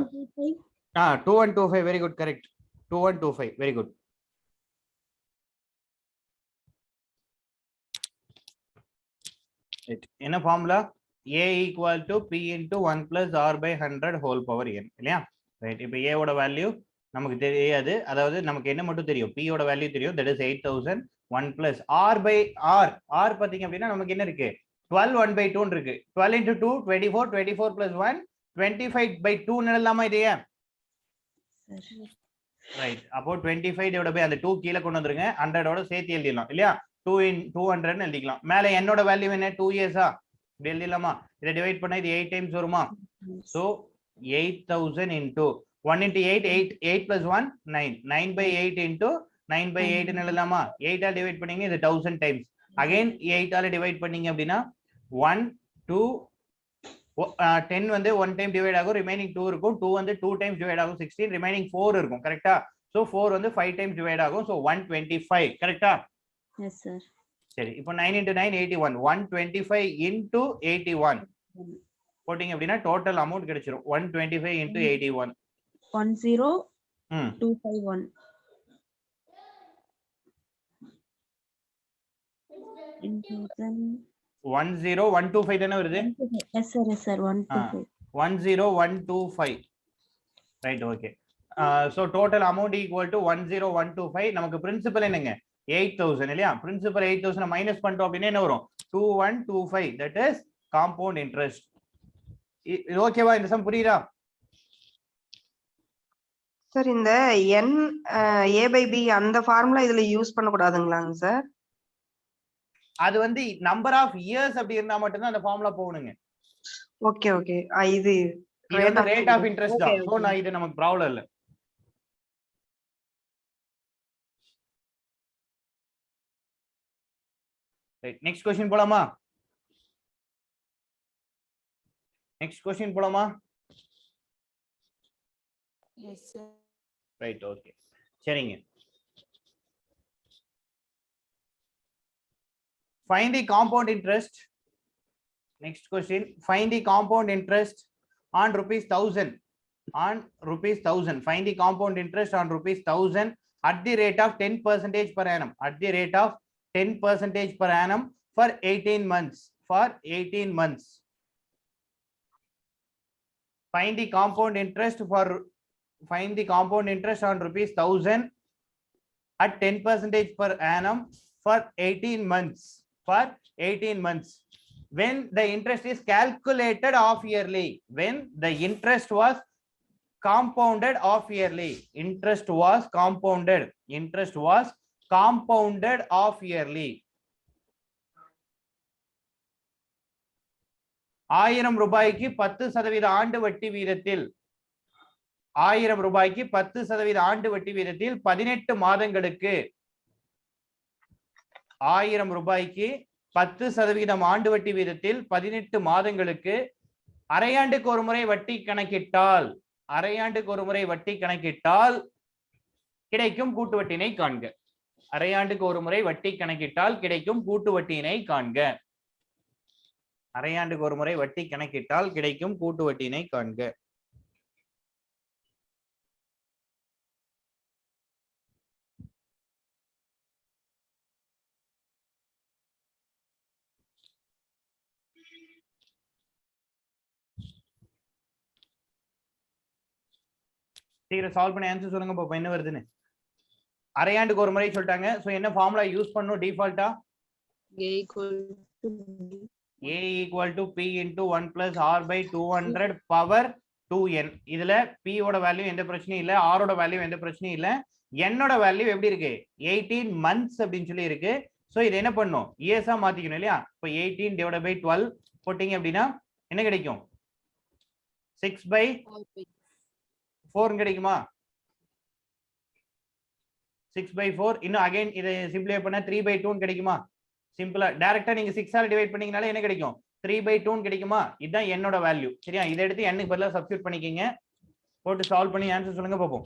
2125 very good, correct. 2125 very good. என்ன formula? a equal to p into 1 plus r by 100 whole power n இல்லையா? ரைட். இப்போ a ஓட வேல்யூ நமக்கு தெரியாது, அதாவது நமக்கு என்ன மட்டும் தெரியும், p ஓட வேல்யூ தெரியும், that is 8000. 1 plus r by r பாத்தீங்க அப்படின்னா நமக்கு என்ன இருக்கு 12 1 by 2 இருக்கு 12 into 2 24 24 plus 1 25 by 2 எழுதலாமா இதையே ரைட் அப்போ 25 divided by அந்த 2 கீழே கொண்டு வந்துருங்க 100 ஓட சேர்த்து எழுதிடலாம் இல்லையா 2 in 200 ன்னு எழுதிக்கலாம் மேல என்னோட வேல்யூ என்ன 2 இயர்ஸா இப்படி எழுதிடலாமா இதை டிவைட் பண்ணா இது 8 டைம்ஸ் வருமா so 8000 into 1 into 8 8 plus 1 9 9 by 8 into 9 by 8 ன்னு எழுதலாமா 8 ஆல் டிவைட் பண்ணீங்க இது 1000 டைம்ஸ் அகைன் 8 ஆல் டிவைட் பண்ணீங்க அப்படின்னா 1 2 10 வந்து 1 டைம் டிவைட் ஆகும் ரிமைனிங் 2 இருக்கும் 2 வந்து 2 டைம்ஸ் டிவைட் ஆகும் 16 ரிமைனிங் 4 இருக்கும் கரெக்ட்டா சோ 4 வந்து 5 டைம்ஸ் டிவைட் ஆகும் சோ 125 கரெக்ட்டா எஸ் சார் சரி இப்போ 9 into 9 81 125 into 81 போட்டிங்க அப்படின்னா டோட்டல் அமௌண்ட் கிடைச்சிரும் 125 into 81 10251 10125 தானே வருது yes sir 125 10125 right okay so total amount equal to 10125 நமக்கு பிரின்சிபல் என்னங்க 8000 இல்லையா பிரின்சிபல் 8000 மைனஸ் பண்ணிட்டோம் அப்படின்னா என்ன வரும் 2125 தட் இஸ் காம்பவுண்ட் இன்ட்ரெஸ்ட் இது ஓகேவா இந்த சம் புரியுதா சார் இந்த n a by b அந்த ஃபார்முலா இதுல யூஸ் பண்ண கூடாதுங்களாங்க சார் அது வந்து நம்பர் ஆஃப் இயர்ஸ் அப்படி இருந்தா மட்டும்தான் அந்த ஃபார்முலா போகணுங்க ஓகே ஓகே இது இது வந்து ரேட் ஆஃப் இன்ட்ரெஸ்ட் தான் Okay, சோ நான் இது நமக்கு ப்ராப்ளம் இல்ல ரைட் நெக்ஸ்ட் क्वेश्चन போலாமா நெக்ஸ்ட் क्वेश्चन போலாமா Yes, sir. ரைட் ஓகே சரிங்க find the compound interest next question find the compound interest on rupees 1000 find the compound interest on rupees 1000 at the rate of 10% per annum at the rate of 10% per annum for 18 months find the compound interest on rupees 1000 at 10% per annum for 18 months when the interest is calculated off yearly when the interest was compounded off yearly interest was compounded off yearly 1000 ரூபாய்க்கு 10% ஆண்டு வட்டி வீதத்தில் 1000 ரூபாய்க்கு 10% ஆண்டு வட்டி வீதத்தில் 18 மாதங்களுக்கு 1000 ரூபாய்க்கு 10% ஆண்டு வட்டி வீதத்தில் 18 மாதங்களுக்கு அரையாண்டுக்கு ஒரு முறை வட்டி கணக்கிட்டால் கிடைக்கும் கூட்டு வட்டியினை காண்க அரையாண்டுக்கு ஒரு முறை வட்டி கணக்கிட்டால் கிடைக்கும் கூட்டு வட்டியினை காண்க அரையாண்டுக்கு ஒரு முறை வட்டி கணக்கிட்டால் கிடைக்கும் கூட்டு வட்டியினை காண்க சீக்கிரம் சால்வ் பண்ணி ஆன்சர் சொல்லுங்க பாப்போம் என்ன வருதுன்னு அரையாண்டுக்கு ஒரு முறை சொல்லிட்டாங்க சோ என்ன ஃபார்முலா யூஸ் பண்ணனும் டிஃபால்ட்டா a equal to p into 1 plus r by 200 power 2n இதுல p ஓட வேல்யூ எந்த பிரச்சனையும் இல்ல r ஓட வேல்யூ எந்த பிரச்சனையும் இல்ல n ஓட வேல்யூ எப்படி இருக்கு 18 months அப்படினு சொல்லி இருக்கு சோ இது என்ன பண்ணனும் இயர்ஸா மாத்திக்கணும் இல்லையா இப்போ 18 divided by 12 போடிங்க அப்படினா என்ன கிடைக்கும் 6 by 4 கிடைக்குமா 6 by 4 இன்னும் அகைன் இதை சிம்பிளிஃபை பண்ணா 3 by 2 கிடைக்குமா சிம்பிளா டைரக்டா நீங்க 6 ஆல டிவைட் பண்ணீங்கனால என்ன கிடைக்கும் 3 by 2 கிடைக்குமா இதுதான் என்னோட வேல்யூ சரியா இதை எடுத்து n க்கு பதிலா சப்ஸ்டிட்யூட் பண்ணிக்கங்க போட்டு சால்வ் பண்ணி ஆன்சர் சொல்லுங்க பாப்போம்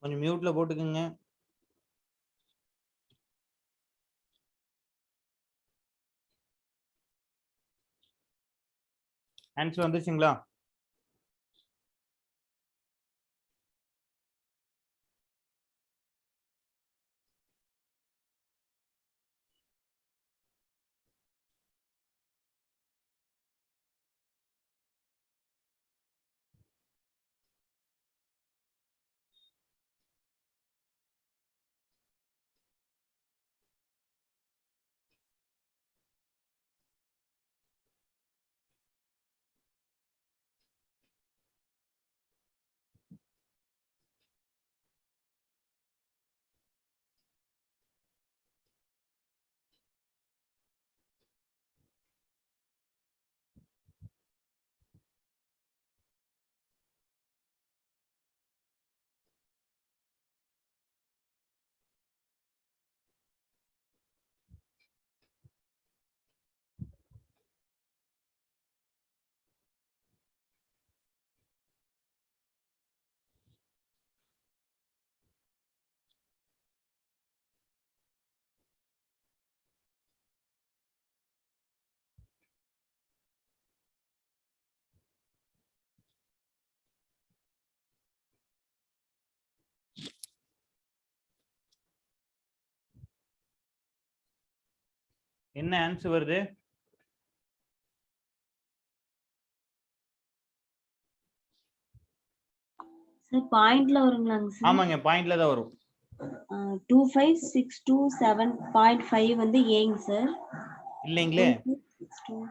கொஞ்சம் மியூட்ல போட்டுக்குங்க. ஆன்சர் வந்துச்சுங்களா? என்ன ஆன்சர் வருது? சார் பாயிண்ட்ல வருங்களாங்க சார்? ஆமாங்க, பாயிண்ட்ல தான் வரும். 25627.5 வந்து ஏங்க சார்? இல்லைங்களே. 2562.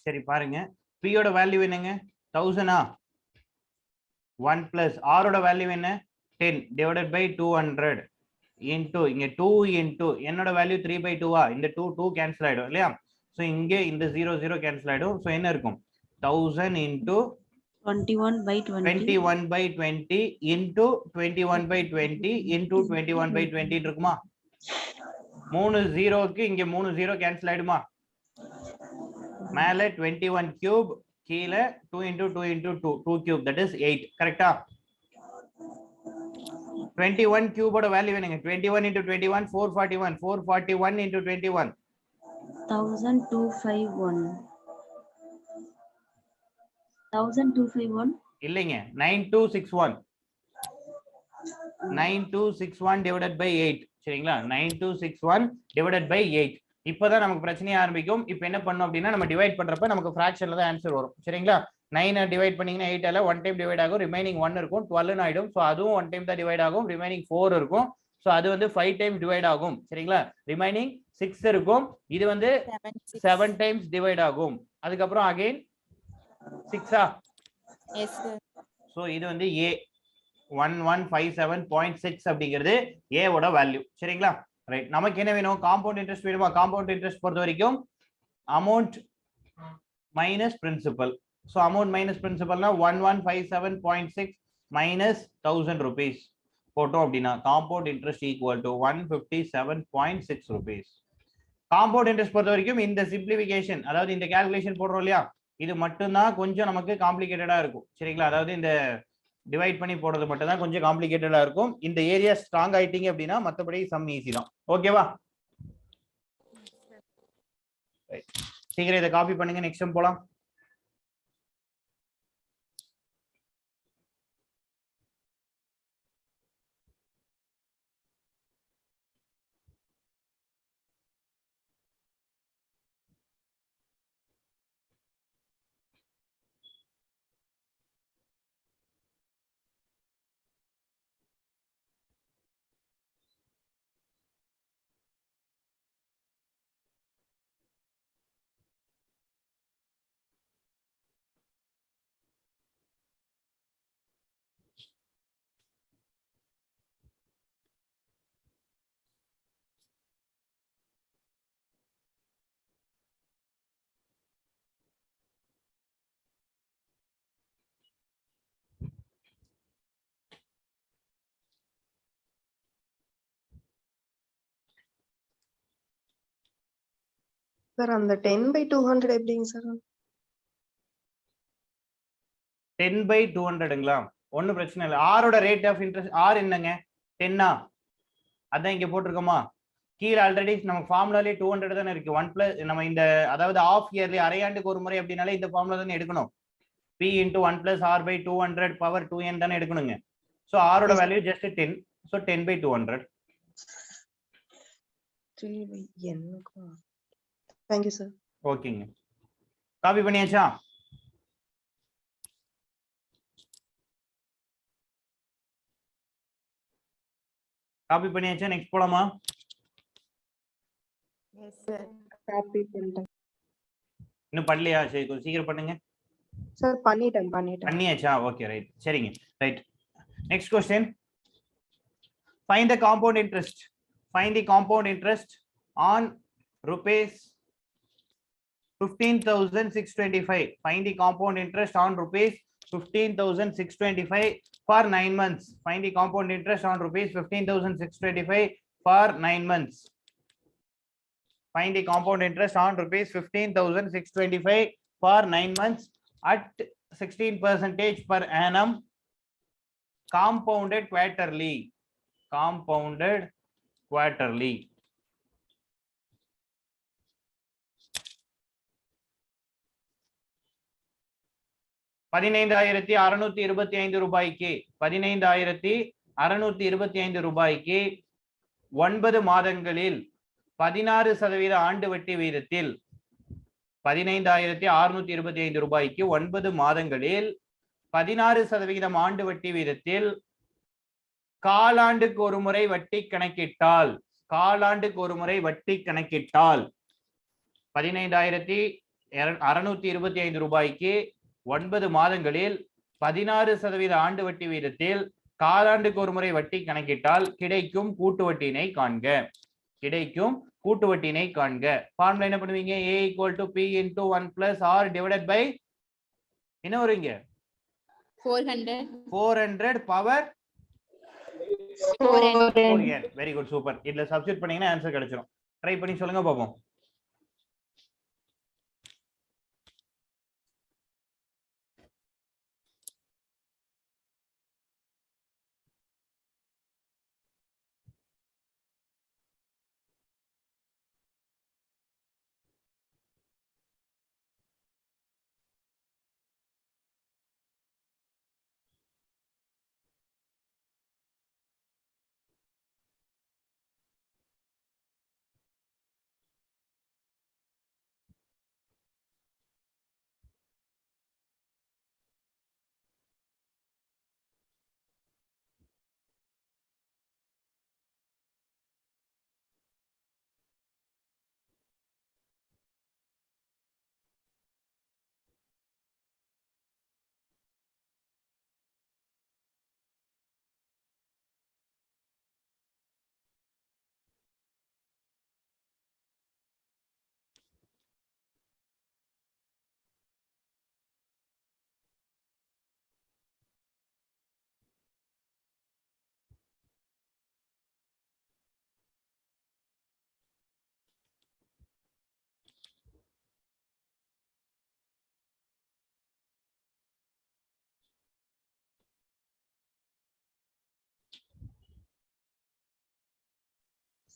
சரி பாருங்க, P யோட வேல்யூ என்னங்க? 1000 1 பிளஸ் R ஓட வேல்யூ என்ன? 10 டிவைடட் பை 200 இன்டு இங்க 2 இன்டு என்னோட வேல்யூ 3/2 இந்த 2 கேன்சல் ஆயிடும் இல்லையா? சோ இங்க இந்த 0 கேன்சல் ஆயிடும். சோ என்ன இருக்கும்? 1000 இன்டு 21/20 21/20 இன்டு 21/20 இன்டு 21/20 இருக்குமா? 3 0க்கு இங்க 3 0 கேன்சல் ஆயிடுமா? மேல 21 கியூப், கீழ 2 into 2 into 2 2 cube, that is 8. கரெக்டா? 21 cube ஓட வேல்யூ என்னங்க? 21 into 21 441. 441 into 21 1251. 1251 இல்லைங்க, 9261. 9261 divided by 8. சரிங்களா? 9261 divided by 8. இப்பதான் நமக்கு பிரச்சனையே ஆரம்பிக்கும். இப்போ என்ன பண்ணோம் அப்படின்னா, நம்ம டிவைட் பண்றப்ப நமக்கு ஃபிராக்ஷன்ல தான் ஆன்சர் வரும். சரிங்களா? 9 டிவைட் பண்ணீங்கன்னா 8 ஆல 1 டைம் டிவைட் ஆகும், ரிமைனிங் 1 இருக்கும், 12 ஆயிடும். சோ அதுவும் 1 டைம் தான் டிவைட் ஆகும், ரிமைனிங் 4 இருக்கும். சோ அது வந்து 5 டைம் டிவைட் ஆகும். சரிங்களா? ரிமைனிங் 6 இருக்கும். இது வந்து 7 டைம்ஸ் டிவைட் ஆகும். அதுக்கப்புறம் அகைன் 6 எஸ் சார். சோ இது வந்து A 1157.6 அப்படிங்கிறது A ஓட வேல்யூ. சரிங்களா? ரைட். நமக்கு என்ன வேணும்? காம்பவுண்ட் இன்ட்ரெஸ்ட் வேணுமா? காம்பவுண்ட் இன்ட்ரெஸ்ட் பொறுத்த வரைக்கும் amount minus principal. So amount minus பிரின்சிபல்னா 1157.6 மைனஸ் 1000 rupees போட்டோம் அப்படின்னா compound interest equal to 157.6 rupees. Compound interest பொறுத்த வரைக்கும் இந்த சிம்பிளிஃபிகேஷன், அதாவது இந்த கால்குலேஷன் போடுறோம் இல்லையா, இது மட்டும்தான் கொஞ்சம் நமக்கு காம்ப்ளிகேட்டடா இருக்கும். சரிங்களா? அதாவது இந்த டிவைட் பண்ணி போடுறது மட்டும் தான் கொஞ்சம் காம்ப்ளிகேட்டடா இருக்கும். இந்த ஏரியா ஸ்ட்ராங் ஆயிட்டீங்க அப்படின்னா மத்தபடி சம் ஈஸி தான். ஓகேவா? சீக்கிரம் இதை காப்பி பண்ணுங்க, நெக்ஸ்ட் போலாம். சார் அந்த 10/200 எப்படிங்க சார்? 10/200ங்களா? ஒன்றும் பிரச்சனை இல்லை. ஆரோட ரேட் ஆஃப் இன்ட்ரெஸ்ட் ஆர் என்னங்க? 10ஆ? அதான் இங்க போட்டிருக்கோமா? கீழே ஆல்ரெடி நம்ம ஃபார்முலாலே 200 தானே இருக்கு. 1 பிளஸ் நம்ம இந்த அதாவது ஆஃப் இயர்லி அரையாண்டுக்கு ஒரு முறை அப்படின்னாலே இந்த ஃபார்முலா தானே எடுக்கணும். P into 1 plus R by 200 power 2n தானே எடுக்கணுங்க. ஸோ ஆரோட value just 10. So 10/200. 3/n. Thank you sir. ஓகேங்க. காப்பி பண்ணியாச்சா? காப்பி பண்ணியாச்சா? நெக்ஸ்ட் போலாமா? Yes, sir. காப்பி பண்ணிட்டேன் இன்னும் பண்ணலையா? சரி கொஞ்சம் சீக்கிரம் பண்ணுங்க. சார். பண்ணிட்டேன். பண்ணியாச்சா? Okay right. சரிங்க right. Next question. Find the compound interest. Find the compound interest on rupees 15,625. Find the compound interest on rupees 15,625 for 9 months. Find the compound interest on rupees 15,625 for 9 months. Find the compound interest on rupees 15,625 for 9 months at 16% per annum, compounded quarterly. Compounded quarterly. ரூபாய்க்கு 15,625 ரூபாய்க்கு 9 மாதங்களில் 16% ஆண்டு வட்டி வீதத்தில் 15,625 ரூபாய்க்கு 9 மாதங்களில் 16% ஆண்டு வட்டி வீதத்தில் காலாண்டுக்கு ஒரு முறை வட்டி கணக்கிட்டால் 15,625 ரூபாய்க்கு 9 மாதங்களில் 16% ஆண்டு வட்டி வீதத்தில் காலாண்டுக்கு ஒரு முறை வட்டி கணக்கிட்டால் கிடைக்கும் கூட்டு வட்டியினை காண்க. ஃபார்முலா என்ன பண்ணுவீங்க? A = P × 1 + R divided by என்ன வருவீங்க? 400 power 4n. Very good, super. இதுல சப்ஸ்டிட்யூட் பண்ணீங்கன்னா ஆன்சர் கிடைச்சிரும். ட்ரை பண்ணி சொல்லுங்க பாப்போம்.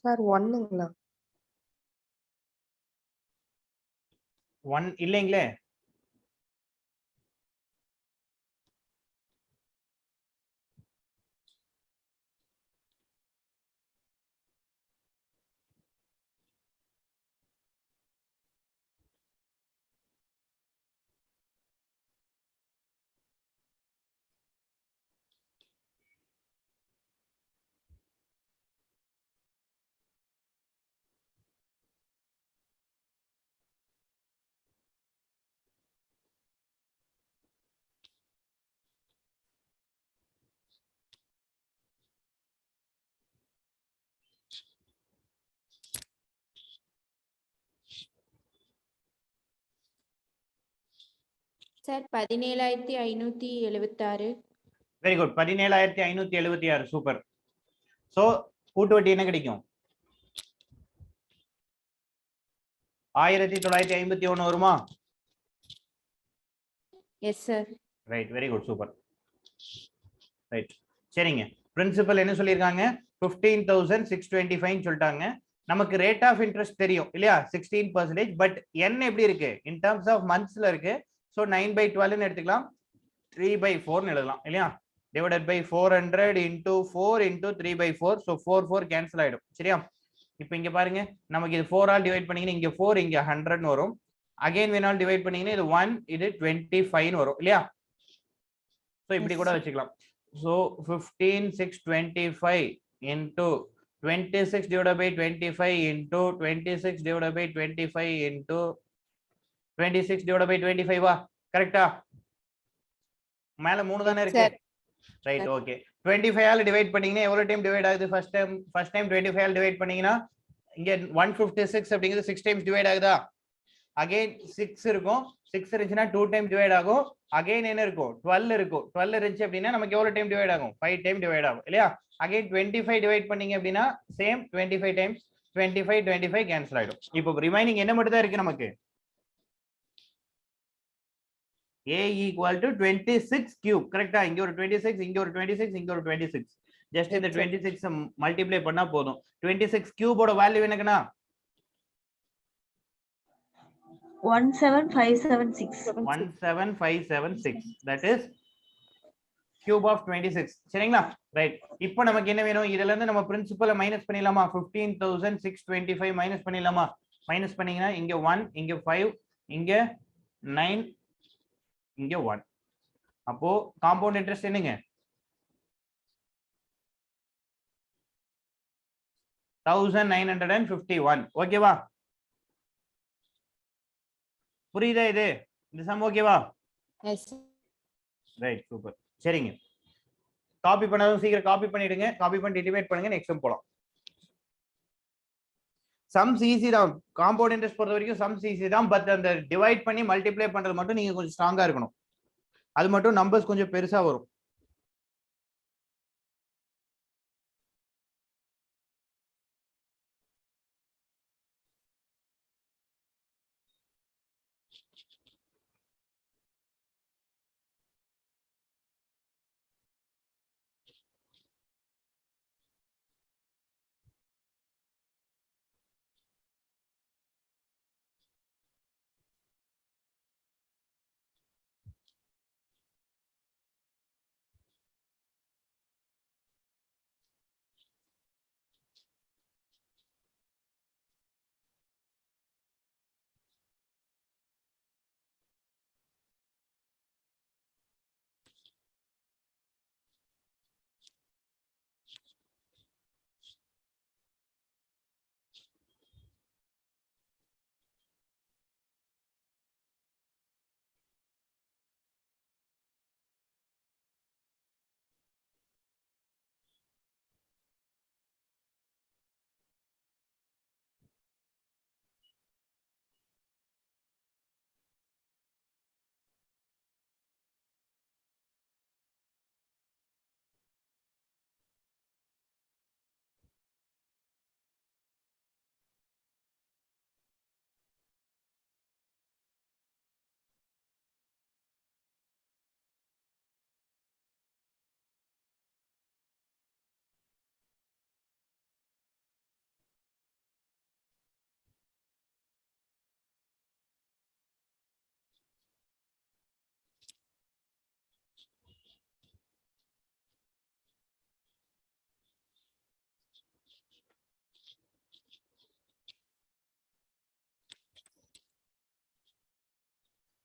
சார் 1ங்களா? 1 இல்லைங்களே. Sir 17,576. Very good. 17,576. Super. So கூட்டு வட்டி என்ன கிடைக்கும்? 1951 வருமா? Yes, sir. Right, very good, super. Right, சரிங்க. பிரின்சிபல் என்ன சொல்லியிருக்காங்க? 15,625 சொல்லிட்டாங்க. நமக்கு ரேட் ஆஃப் இன்ட்ரெஸ்ட் தெரியும் இல்லையா, 16%. பட் n எப்படி இருக்கு? இன் டர்ம்ஸ் ஆஃப் மந்த்ஸ்ல இருக்கு. ஸோ 9/12 எடுத்துக்கலாம், 3/4 எழுதலாம் இல்லையா? Divided by 400 into 4 into 3/4. So 4 cancel ஆயிடும். சரியா? இப்போ இங்க பாருங்க, நமக்கு இது 4 ஆல் டிவைட் பண்ணீங்கன்னா இங்க 4, இங்க 100 வரும். அகைன் வேணாலும் டிவைட் பண்ணீங்கன்னா இது 1, இது 25 வரும் இல்லையா? ஸோ இப்படி கூட வச்சுக்கலாம். So 15,625 into 26 divided by 25 into 26 divided by 25 into 26 divided by 25 வா? கரெக்டா? மேல 3 தானே இருக்கு. Right, okay. 25 ஆல் டிவைட் பண்ணீங்கன்னா எவ்வளவு டைம் டிவைட் ஆகுது? ஃபர்ஸ்ட் டைம் 25 ஆல் டிவைட் பண்ணீங்கன்னா இங்க 156 அப்படிங்கிறது 6 டைம்ஸ் டிவைட் ஆகுதா? அகைன் 6 இருக்கும், 6 இருந்துச்சுன்னா 2 டைம் டிவைட் ஆகும். அகைன் என்ன இருக்கும்? 12 இருக்கும். 12 இருந்துச்சு அப்படின்னா நமக்கு எவ்வளவு டைம் டிவைட் ஆகும்? 5 டைம் டிவைட் ஆகும் இல்லையா? அகைன் 25 டிவைட் பண்ணீங்க அப்படின்னா சேம் 25 டைம்ஸ் 25 கேன்சல் ஆயிடும். இப்போ ரிமைனிங் என்ன மட்டும் தான் இருக்கு நமக்கு? A equal to 26 cube. கரெக்டா? இங்க ஒரு 26, இங்க ஒரு 26, இங்க ஒரு 26. ஜஸ்ட் இந்த 26 மல்டிப்ளை பண்ணா போதும். 26 கியூபோட value என்னக்குனா 17576. 17576. That is cube of 26. சரிங்களா? ரைட். இப்போ நமக்கு என்ன வேணும்? இதுல இருந்து நம்ம பிரின்சிபலை மைனஸ் பண்ணிடலாமா? 15,625 மைனஸ் பண்ணிடலாமா? மைனஸ் பண்ணீங்கன்னா இங்க 1, இங்க 5, இங்க 9, இங்க 1. அப்போ காம்பவுண்ட் இன்ட்ரெஸ்ட் என்னங்க? 1951. ஓகேவா? புரியுதா இது? இந்த சம் ஓகேவா? Yes. Right, super. சரிங்க. காப்பி பண்ணாலும் சீக்கிரம் காப்பி பண்ணிடுங்க. காப்பி பண்ணி டிவைட் பண்ணுங்க. நெக்ஸ்ட் சம் போலாம். சம்ஸ் ஈஸி தான். காம்பவுண்ட் இன்ட்ரெஸ்ட் பொறுத்த வரைக்கும் சம்ஸ் ஈஸி தான். பட் அந்த டிவைட் பண்ணி மல்டிப்ளை பண்றது மட்டும் நீங்க கொஞ்சம் ஸ்ட்ராங்கா இருக்கணும். அது மட்டும் நம்பர்ஸ் கொஞ்சம் பெருசா வரும்.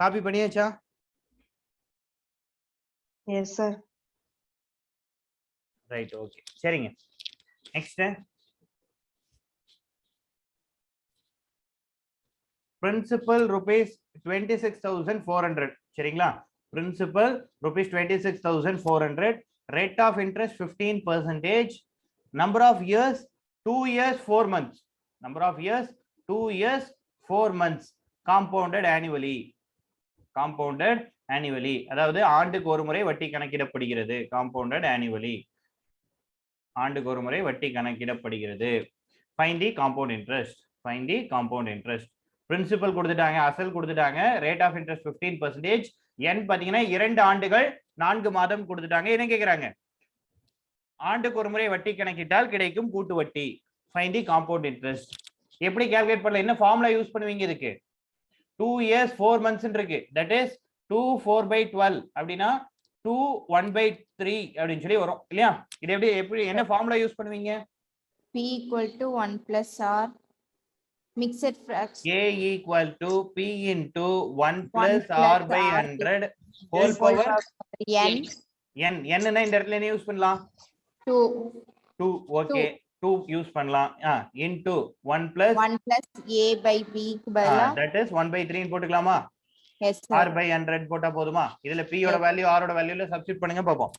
காப்பி பண்ணியாச்சா? Yes sir. Right, okay. சரிங்க. Next principal rupees 26,400. சரிங்களா? Principal rupees 26,400. Rate of interest 15%. Number of years 2 years 4 months. Number of years 2 years 4 months. Compounded annually. Compounded annually. அதாவது ஆண்டுக்கு ஒரு முறை வட்டி கணக்கிடப்படுகிறது. Compounded annually. ஆண்டுக்கு ஒரு முறை வட்டி கணக்கிடப்படுகிறது. Find the compound interest. Find the compound interest. Principal கொடுத்துட்டாங்க, அசல் கொடுத்துட்டாங்க, ரேட் ஆஃப் இன்ட்ரெஸ்ட் 15%, n பாத்தீங்கன்னா 2 ஆண்டுகள் 4 மாதம் கொடுத்துட்டாங்க. என்ன கேக்குறாங்க? ஆண்டுக்கு ஒரு முறை வட்டி கணக்கிட்டால் கிடைக்கும் கூட்டு வட்டி. ஃபைண்ட் தி காம்பவுண்ட் இன்ட்ரெஸ்ட். எப்படி கால்குலேட் பண்ணலாம்? என்ன ஃபார்முலா யூஸ் பண்ணுவீங்க இதுக்கு? 2 years 4 months இருக்கு. தட் இஸ் 2 4/12 அப்படின்னா 2 1/3 அப்படின்னு சொல்லி வரும் இல்லையா? இது எப்படி என்ன ஃபார்முலா யூஸ் பண்ணுவீங்க? P equal to 1 plus R mixed fraction. A equal to P into 1 plus R by 100 whole power N n னா இந்த இடத்துல என்ன யூஸ் பண்ணலாம்? 2 ஓகே 2 யூஸ் பண்ணலாம். into 1 plus A by B க்கு பதிலா that is 1/3 ன்னு போட்டுக்கலாமா? yes sir. R by 100 போட்டா போதுமா? இதுல P யோட வேல்யூ R ஓட வேல்யூல சப்ஸ்டிட்யூட் பண்ணுங்க பாப்போம்.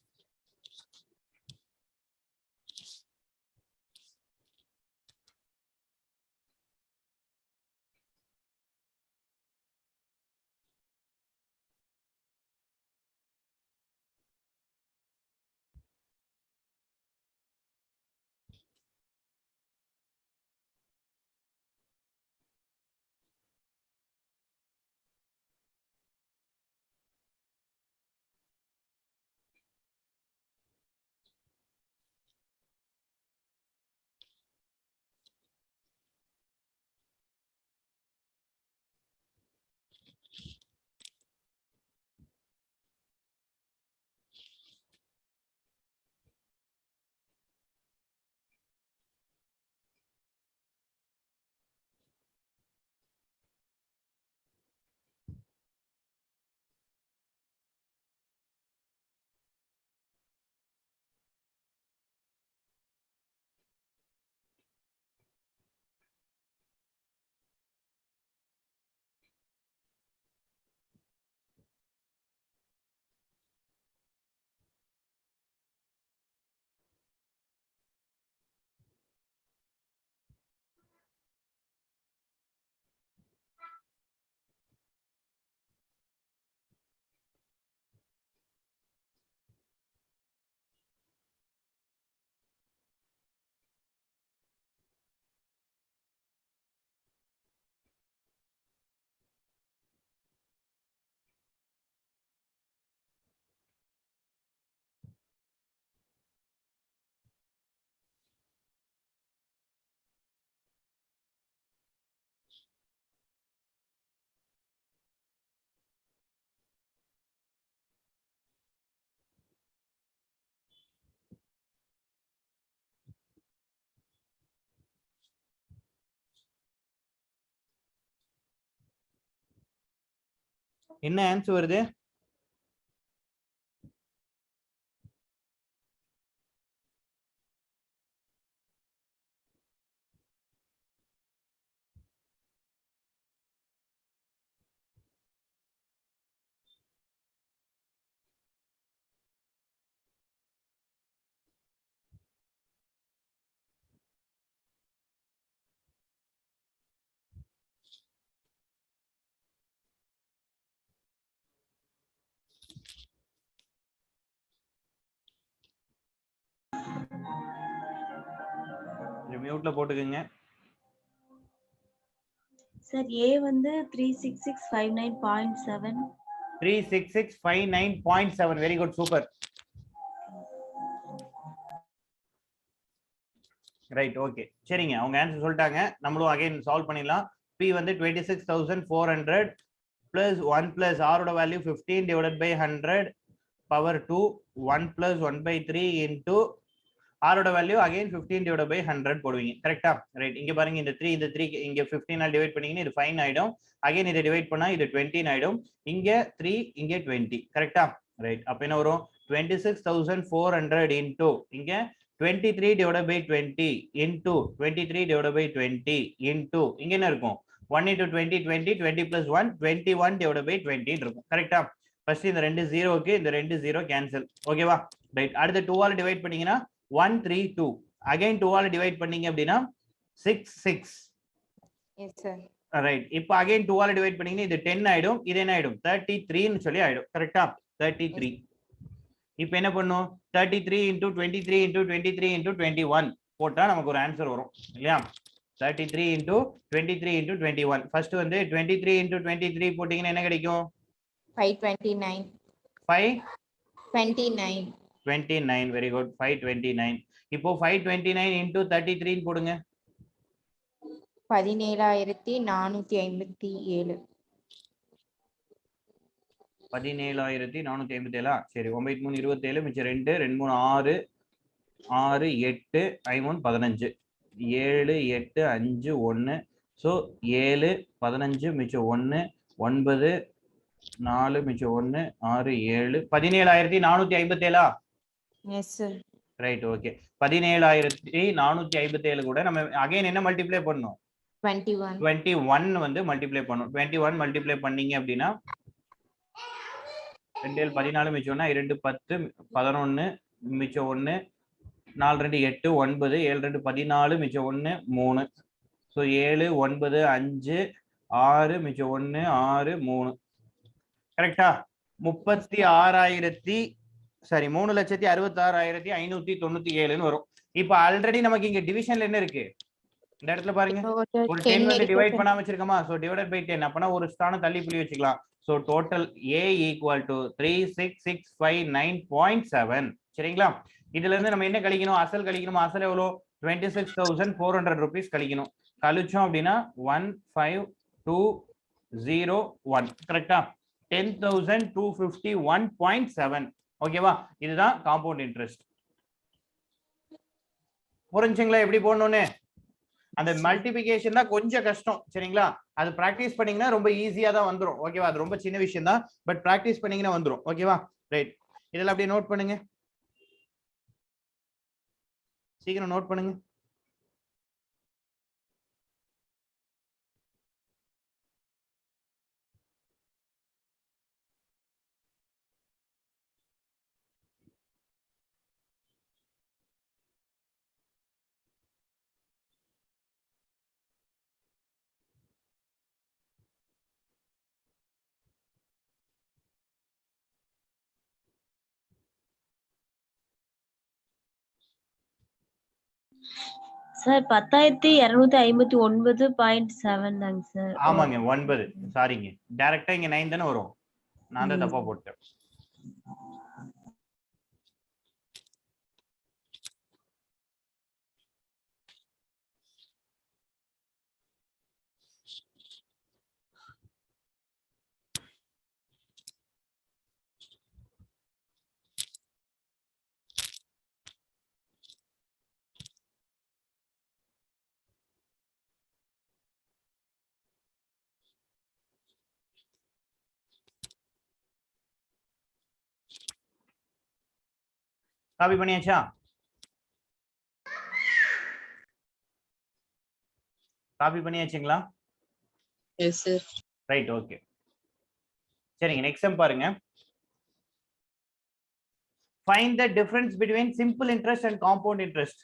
என்ன ஆன்சர் வருது? மியூட்ல போட்டுக்கங்க. சார் A வந்து 36659.7. 36659.7 very good super. Right okay சரிங்க, அவங்க ஆன்சர் சொல்லிட்டாங்க. நம்மளும் அகைன் சால்வ் பண்ணிடலாம். P வந்து 26,400 plus 1 plus R ஓட value 15 divided by 100 power 2 1 plus 1/3 into R ஓட வேல்யூ அகைன் 15 divided by 100 போடுவீங்க. கரெக்ட்டா? ரைட். இங்க பாருங்க இந்த 3 இங்க 15 ஆல் டிவைட் பண்ணீங்கன்னா இது 5 ஆயிடும். அகைன் இத டிவைட் பண்ணா இது 20 ஆயிடும். இங்க 3 இங்க 20. கரெக்ட்டா? ரைட். அப்ப என்ன வரும்? 26,400 into இங்க 23 divided by 20 into 23 divided by 20 into இங்க என்ன இருக்கும்? 1 into 20 20 20 plus 1 21 divided by 20 இருக்கும். கரெக்ட்டா? ஃபர்ஸ்ட் இந்த ரெண்டு 0க்கு இந்த ரெண்டு 0 கேன்சல். ஓகேவா? ரைட். அடுத்து 2 ஆல் டிவைட் பண்ணீங்கன்னா 132. அகைன் 2 ஆல் டிவைட் பண்ணீங்க அப்படினா 66. S sir. ரைட். இப்போ அகைன் 2 ஆல் டிவைட் பண்ணீங்கன்னா இது 10 ஆயிடும். இது என்ன ஆயிடும்? 33 ன்னு சொல்லி ஆயிடும். கரெக்ட்டா? 33. இப்போ என்ன பண்ணும்? 33 into 23 into 23 into 21 போட்டா நமக்கு ஒரு ஆன்சர் வரும் இல்லையா? 33 into 23 into 21. ஃபர்ஸ்ட் வந்து 23 into 23 போட்டீங்கன்னா என்ன கிடைக்கும்? 529. 529. 29. Very good. 529. இப்போ 529 into 33 போடுங்க. 17,457. 17,457. சரி 9 3 27 மிச்சம் 2 2 3 6 6 8 5 15 7 8 5 1. ஸோ 7 15 மிச்சம் 1 9 4 மிச்சம் 1 6 7 17,457. Yes, sir. Right okay. 17,457 கூட நம்ம அகைன் என்ன மல்டிப்ளை பண்ணணும்? 21. 21 வந்து மல்டிப்ளை பண்ணணும். 21 மல்டிப்ளை பண்ணீங்க அப்படின்னா 2 14 மிச்சம் 2 10 11 மிச்சம் 1 4 2 8 9 7 2 14 மிச்சம் 1 3. ஸோ 7 9 5 6 மிச்சம் 1 6 3. கரெக்டா? 3,66,597 வரும். இப்ப ஆல்ரெடி நமக்கு இங்க டிவிஷன்ல என்ன இருக்கு? இந்த இடத்துல பாருங்க, ஒரு 10 வந்து டிவைட் பண்ணாம வச்சிருக்கோமா? So divided by 10. அப்பனா ஒரு ஸ்தானம் தள்ளி புள்ளி வச்சுக்கலாம். So total A equal to 36659.7. சரிங்களா? இதுல இருந்து நம்ம என்ன கழிக்கணும்? அசல் கழிக்கணும். அசல் எவ்வளவு? 26,400 rupees கழிக்கணும். கழிச்சோம் அப்படின்னா 15201. கரெக்டா? 10,251.7. ஓகேவா? இதுதான் காம்பவுண்ட் இன்ட்ரெஸ்ட். புரிஞ்சுங்களா எப்படி போடணும்னு? அந்த மல்டிபிகேஷன் தான் கொஞ்சம் கஷ்டம். சரிங்களா? அது பிராக்டிஸ் பண்ணீங்கன்னா ரொம்ப ஈஸியா தான் வந்துரும். ஓகேவா? அது ரொம்ப சின்ன விஷயம் தான், பட் பிராக்டிஸ் பண்ணீங்கன்னா வந்துரும். ஓகேவா? ரைட். இதெல்லாம் அப்படியே நோட் பண்ணுங்க, சீக்கிரம் நோட் பண்ணுங்க. சார் 10,259.7 தாங்க சார். ஆமாங்க 9. சாரிங்க, டைரக்டா இங்க 9 தானே வரும். நான் தான் தப்பா போட்டேன். காப்பி பண்ணியாச்சா? காப்பி பண்ணியாச்சுங்களா? Yes sir. Right okay. சரிங்க, நெக்ஸ்ட் சம் பாருங்க. Find the difference between simple interest and compound interest.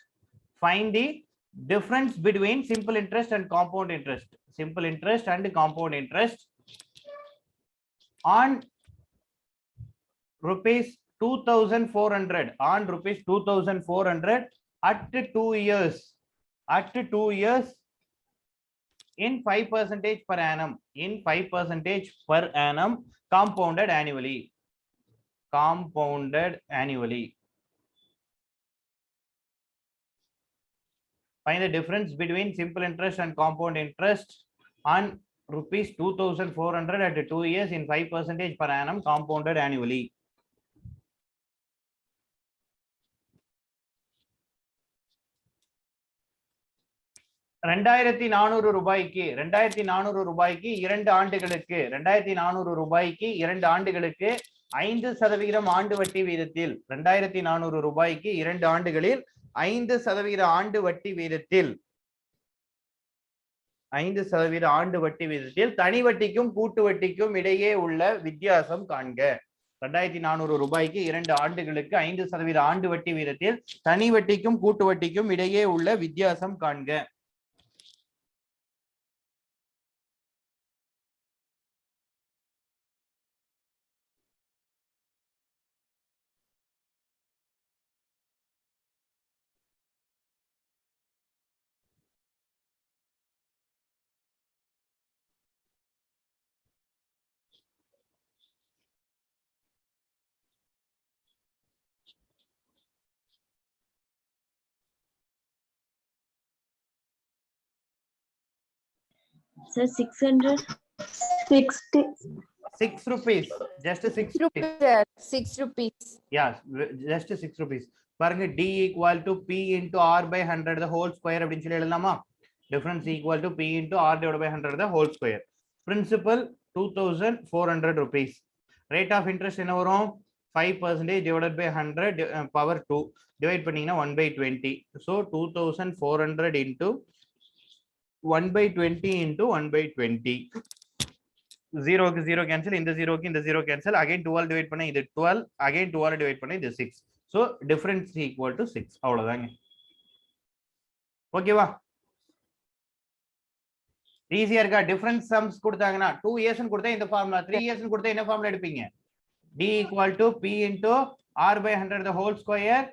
Find the difference between simple interest and compound interest. Simple interest and compound interest on rupees 2,400. On rupees 2,400 at 2 years. At 2 years in 5% per annum. In 5% per annum, compounded annually. Compounded annually. Find the difference between simple interest and compound interest on rupees 2,400 at 2 years in 5% per annum, compounded annually. ₹2,400 ₹2,400 2 ஆண்டுகளுக்கு ₹2,400 5% ஆண்டு வட்டி வீதத்தில் ₹2,400 2 ஆண்டுகளில் 5% ஆண்டு வட்டி வீதத்தில் 5% ஆண்டு வட்டி வீதத்தில் தனி வட்டிக்கும் கூட்டு வட்டிக்கும் இடையே உள்ள வித்தியாசம் காண்க. ₹2,400 2 ஆண்டுகளுக்கு 5% ஆண்டு வட்டி வீதத்தில் தனி வட்டிக்கும் கூட்டு வட்டிக்கும் இடையே உள்ள வித்தியாசம் காண்க. Sir, 600. 60. 6 rupees. Just 6 6 rupees. rupees. 6 rupees. Yeah, just 6 rupees. பாருங்க d equal to p into r by 100 the whole square அப்படின்னு சொல்லி எழுதலாமா? Difference equal to p into r divided by 100 the whole square. Principal 2400 rupees. Rate of interest என்ன வரும்? 5% divided by 100 power 2. Divide பண்ணீங்கன்னா 1 by 20. So 2400 into 1 by 20 into 1 by 20. 0 க்கு 0 cancel, இந்த 0 க்கு இந்த 0 cancel, again 12 divide பண்ணா இது 12, again 12 divide பண்ணா இது 6. So difference equal to 6. அவ்வளவுதாங்க. ஓகேவா? ஈஸியா இருக்கா? டிஃபரன்ஸ் சம்ஸ் கொடுத்தாங்கன்னா 2 years ன்னு கொடுத்தா இந்த ஃபார்முலா, 3 years ன்னு கொடுத்தா என்ன ஃபார்முலா எடுப்பீங்க? d equal to p into r by 100 the whole square,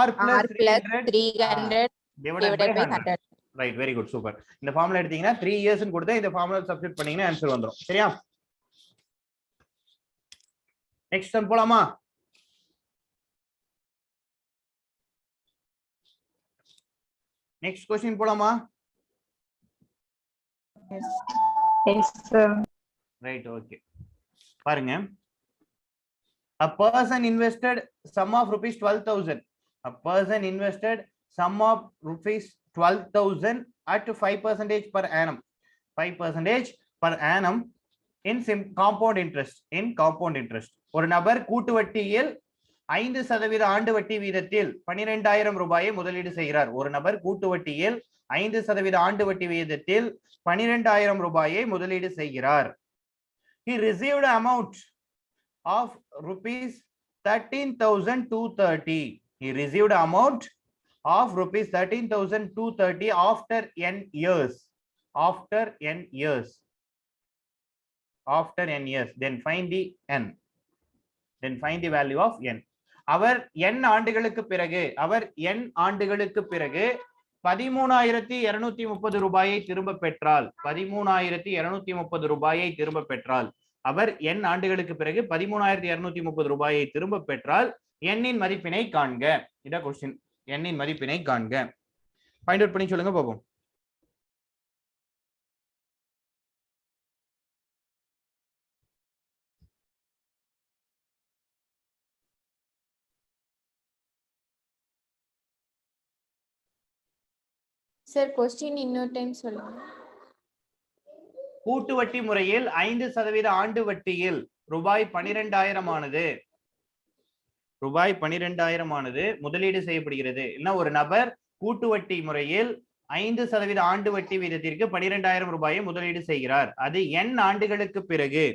r plus R plus 300 300 divided by divided by 100. 100. Right, very good, super. இந்த ஃபார்முலா எடுத்தீங்கன்னா 3 years ன்னு கொடுத்தா இந்த ஃபார்முலா சப்ஸ்டிட் பண்ணீங்கன்னா ஆன்சர் வந்துரும். சரியா? நெக்ஸ்ட் சம் போலாமா? நெக்ஸ்ட் क्वेश्चन போலாமா? Yes, sir. Right, okay. பாருங்க. A person invested sum of rupees 12,000. A person invested sum of rupees 12,000 at 5% per annum. 5% per annum in compound interest. In compound interest. ஒரு நபர் கூட்டு வட்டியில் 5% ஆண்டு வட்டி வீதத்தில் 12,000 ரூபாயை முதலீடு செய்கிறார். ஒரு நபர் கூட்டு வட்டியில் 5% ஆண்டு வட்டி வீதத்தில் 12,000 ரூபாயை முதலீடு செய்கிறார். He received amount of rupees 13,230. He received amount of rupees 13,230 after n years. After n years. After n years. Then find the n. Then find the value of n. Our n ஆண்டுகளுக்கு பிறகு, அவர் n ஆண்டுகளுக்கு பிறகு 13,230 ரூபாயை திரும்ப பெற்றால், 13,230 ரூபாயை திரும்ப பெற்றால், அவர் n ஆண்டுகளுக்கு பிறகு 13,230 ரூபாயை திரும்ப பெற்றால் n இன் மதிப்பினை காண்க. இதான் क्वेश्चन. n இன் மதிப்பினை காண்க. ஃபைண்ட் அவுட் பண்ணி சொல்லுங்க பாப்போம். Sir, question இன்னொரு டைம் சொல்லுங்க. கூட்டு வட்டி முறையில் 5% ஆண்டு வட்டியில் ரூபாய் 12,000 ஆனது, ரூபாய் 12,000 ஆனது முதலீடு செய்யப்படுகிறது. என்ன, ஒரு நபர் கூட்டு வட்டி முறையில் 5% ஆண்டு வட்டி வீதத்திற்கு 12,000 ரூபாயை முதலீடு செய்கிறார். அது n ஆண்டுகளுக்கு பிறகு,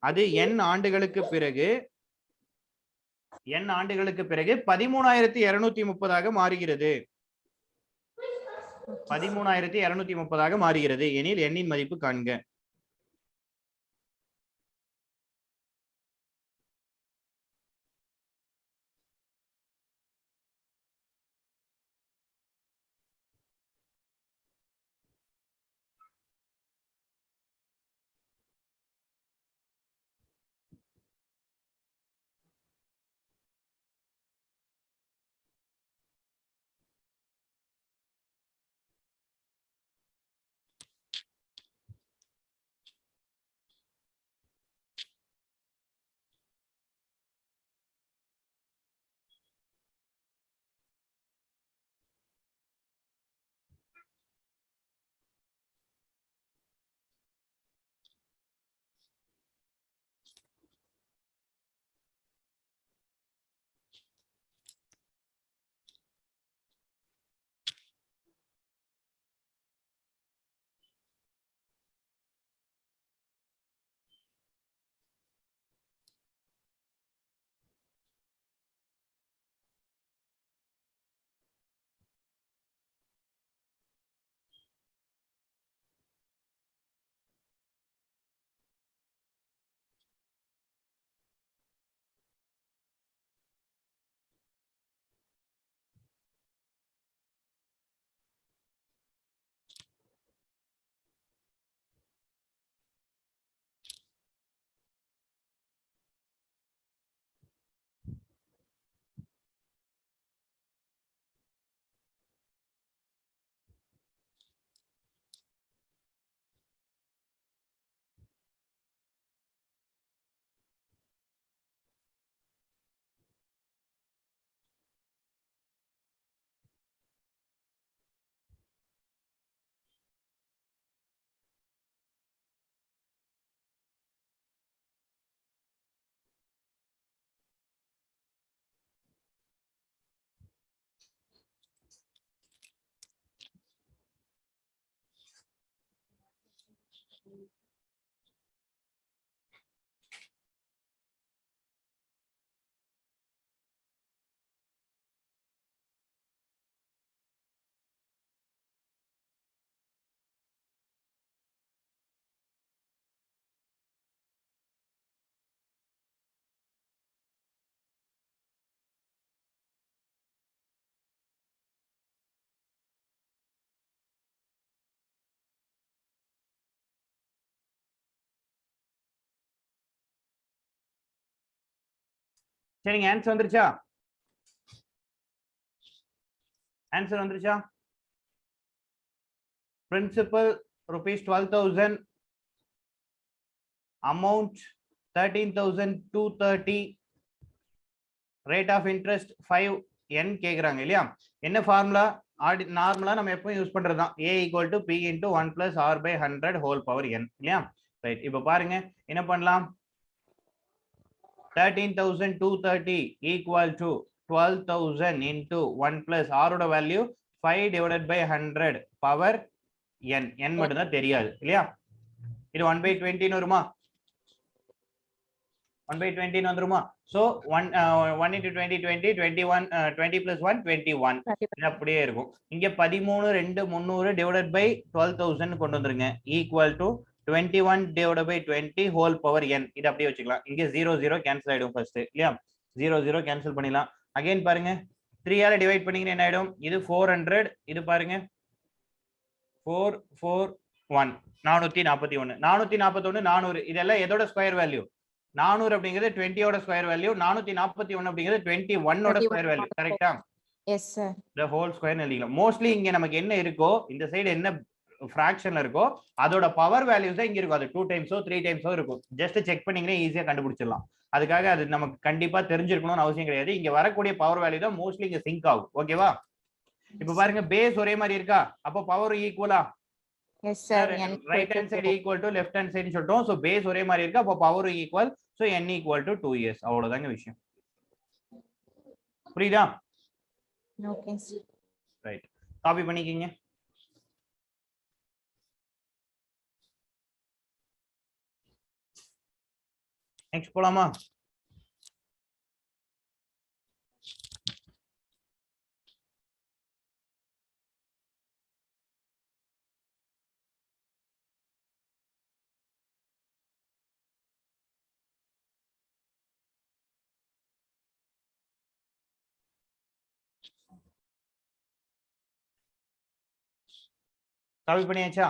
அது n ஆண்டுகளுக்கு பிறகு, n ஆண்டுகளுக்கு பிறகு 13,230 மாறுகிறது. 13,230 மாறுகிறது எனில் n இன் மதிப்பு காண்க. சரிங்க, ஆன்சர் வந்துருச்சா? ஆன்சர் வந்துருச்சா? Principal rupees 12,000, amount 13,230, rate of interest 5n கேக்குறாங்க இல்லையா? என்ன ஃபார்முலா? நார்மலா நம்ம எப்பவும் யூஸ் பண்றதுதான், a equal to p into 1 plus r by 100 whole power n இல்லையா? ரைட், இப்போ பாருங்க என்ன பண்ணலாம். 13,230 equal to 12,000 into 1 plus r ஓட value 5 divided by 100 power n. n மட்டும் தான் தெரியாது இல்லையா? இது 1/20 ன்னு வருமா? 1/20 ன்னு வந்துருமா? சோ 1 into 20 20 21 20 plus 1 21 இது அப்படியே இருக்கும். இங்க 13 2 300 divided by 12,000 கொண்டு வந்துருங்க, equal to 21 divided by 20 whole power n. இது அப்படியே வச்சுக்கலாம். இங்க 0 0 கேன்சல் ஆயிடும் ஃபர்ஸ்ட் இல்லையா? 0 0 கேன்சல் பண்ணிடலாம். அகைன் பாருங்க 3 ஆல டிவைட் பண்ணீங்கன்னா என்ன ஆயிடும்? இது 400, இது பாருங்க 4 4 1 441 441 400. இதெல்லாம் எதோட ஸ்கொயர் வேல்யூ? 400 அப்படிங்கிறது 20 ஓட ஸ்கொயர் வேல்யூ, 441 அப்படிங்கிறது 21 ஓட ஸ்கொயர் வேல்யூ. கரெக்ட்டா? Yes sir. the whole square எழுதிக்கலாம். மோஸ்ட்லி இங்க நமக்கு என்ன இருக்கோ, இந்த சைடு என்ன ஃபிராக்ஷன்ல இருக்கோ அதோட பவர் வேல்யூஸ் தான் இங்க இருக்கும். அது 2 டைம்ஸோ 3 டைம்ஸோ இருக்கும். ஜஸ்ட் செக் பண்ணீங்கன்னா ஈஸியா கண்டுபிடிச்சிடலாம். அதுக்காக அது நமக்கு கண்டிப்பா தெரிஞ்சிருக்கணும்னு அவசியம் கிடையாது. இங்க வரக்கூடிய பவர் வேல்யூ தான் மோஸ்ட்லி இங்க சிங்க் ஆகும். ஓகேவா? இப்ப பாருங்க பேஸ் ஒரே மாதிரி இருக்கா, அப்ப பவர் ஈக்குவலா? Yes sir. Right hand side equal to left hand side சொல்றோம். சோ பேஸ் ஒரே மாதிரி இருக்கு, அப்ப power equal. So n equal to 2s. அவ்வளவுதாங்க விஷயம். புரியுதா? Okay sir. ரைட், காப்பி பண்ணிக்கங்க. நெக்ஸ்ட் போலாமா? காப்பி பண்ணியாச்சா?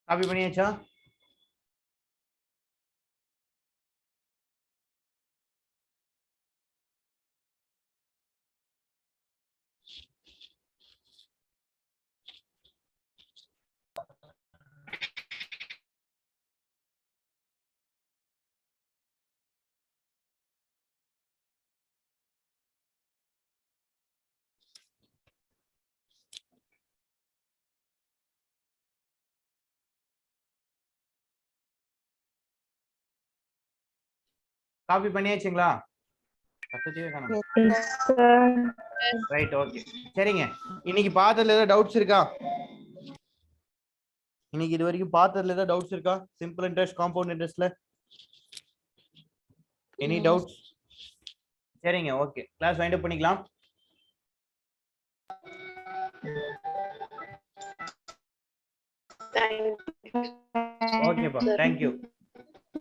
காப்பி பண்ணியாச்சா? காப்பி பண்ணியாச்சுங்களா? Yes, sir. Right, okay. சரிங்க, இன்னைக்கு பார்த்ததுல ஏதாவது டவுட்ஸ் இருக்கா? இன்னைக்கு இது வரைக்கும் பார்த்ததுல ஏதாவது டவுட்ஸ் இருக்கா? சிம்பிள் இன்ட்ரெஸ்ட், காம்பவுண்ட் இன்ட்ரெஸ்ட்ல எனி டவுட்ஸ்? சரிங்க, ஓகே. கிளாஸ் வைண்ட் அப் பண்ணிக்கலாம். ஓகேப்பா, தேங்க்யூ.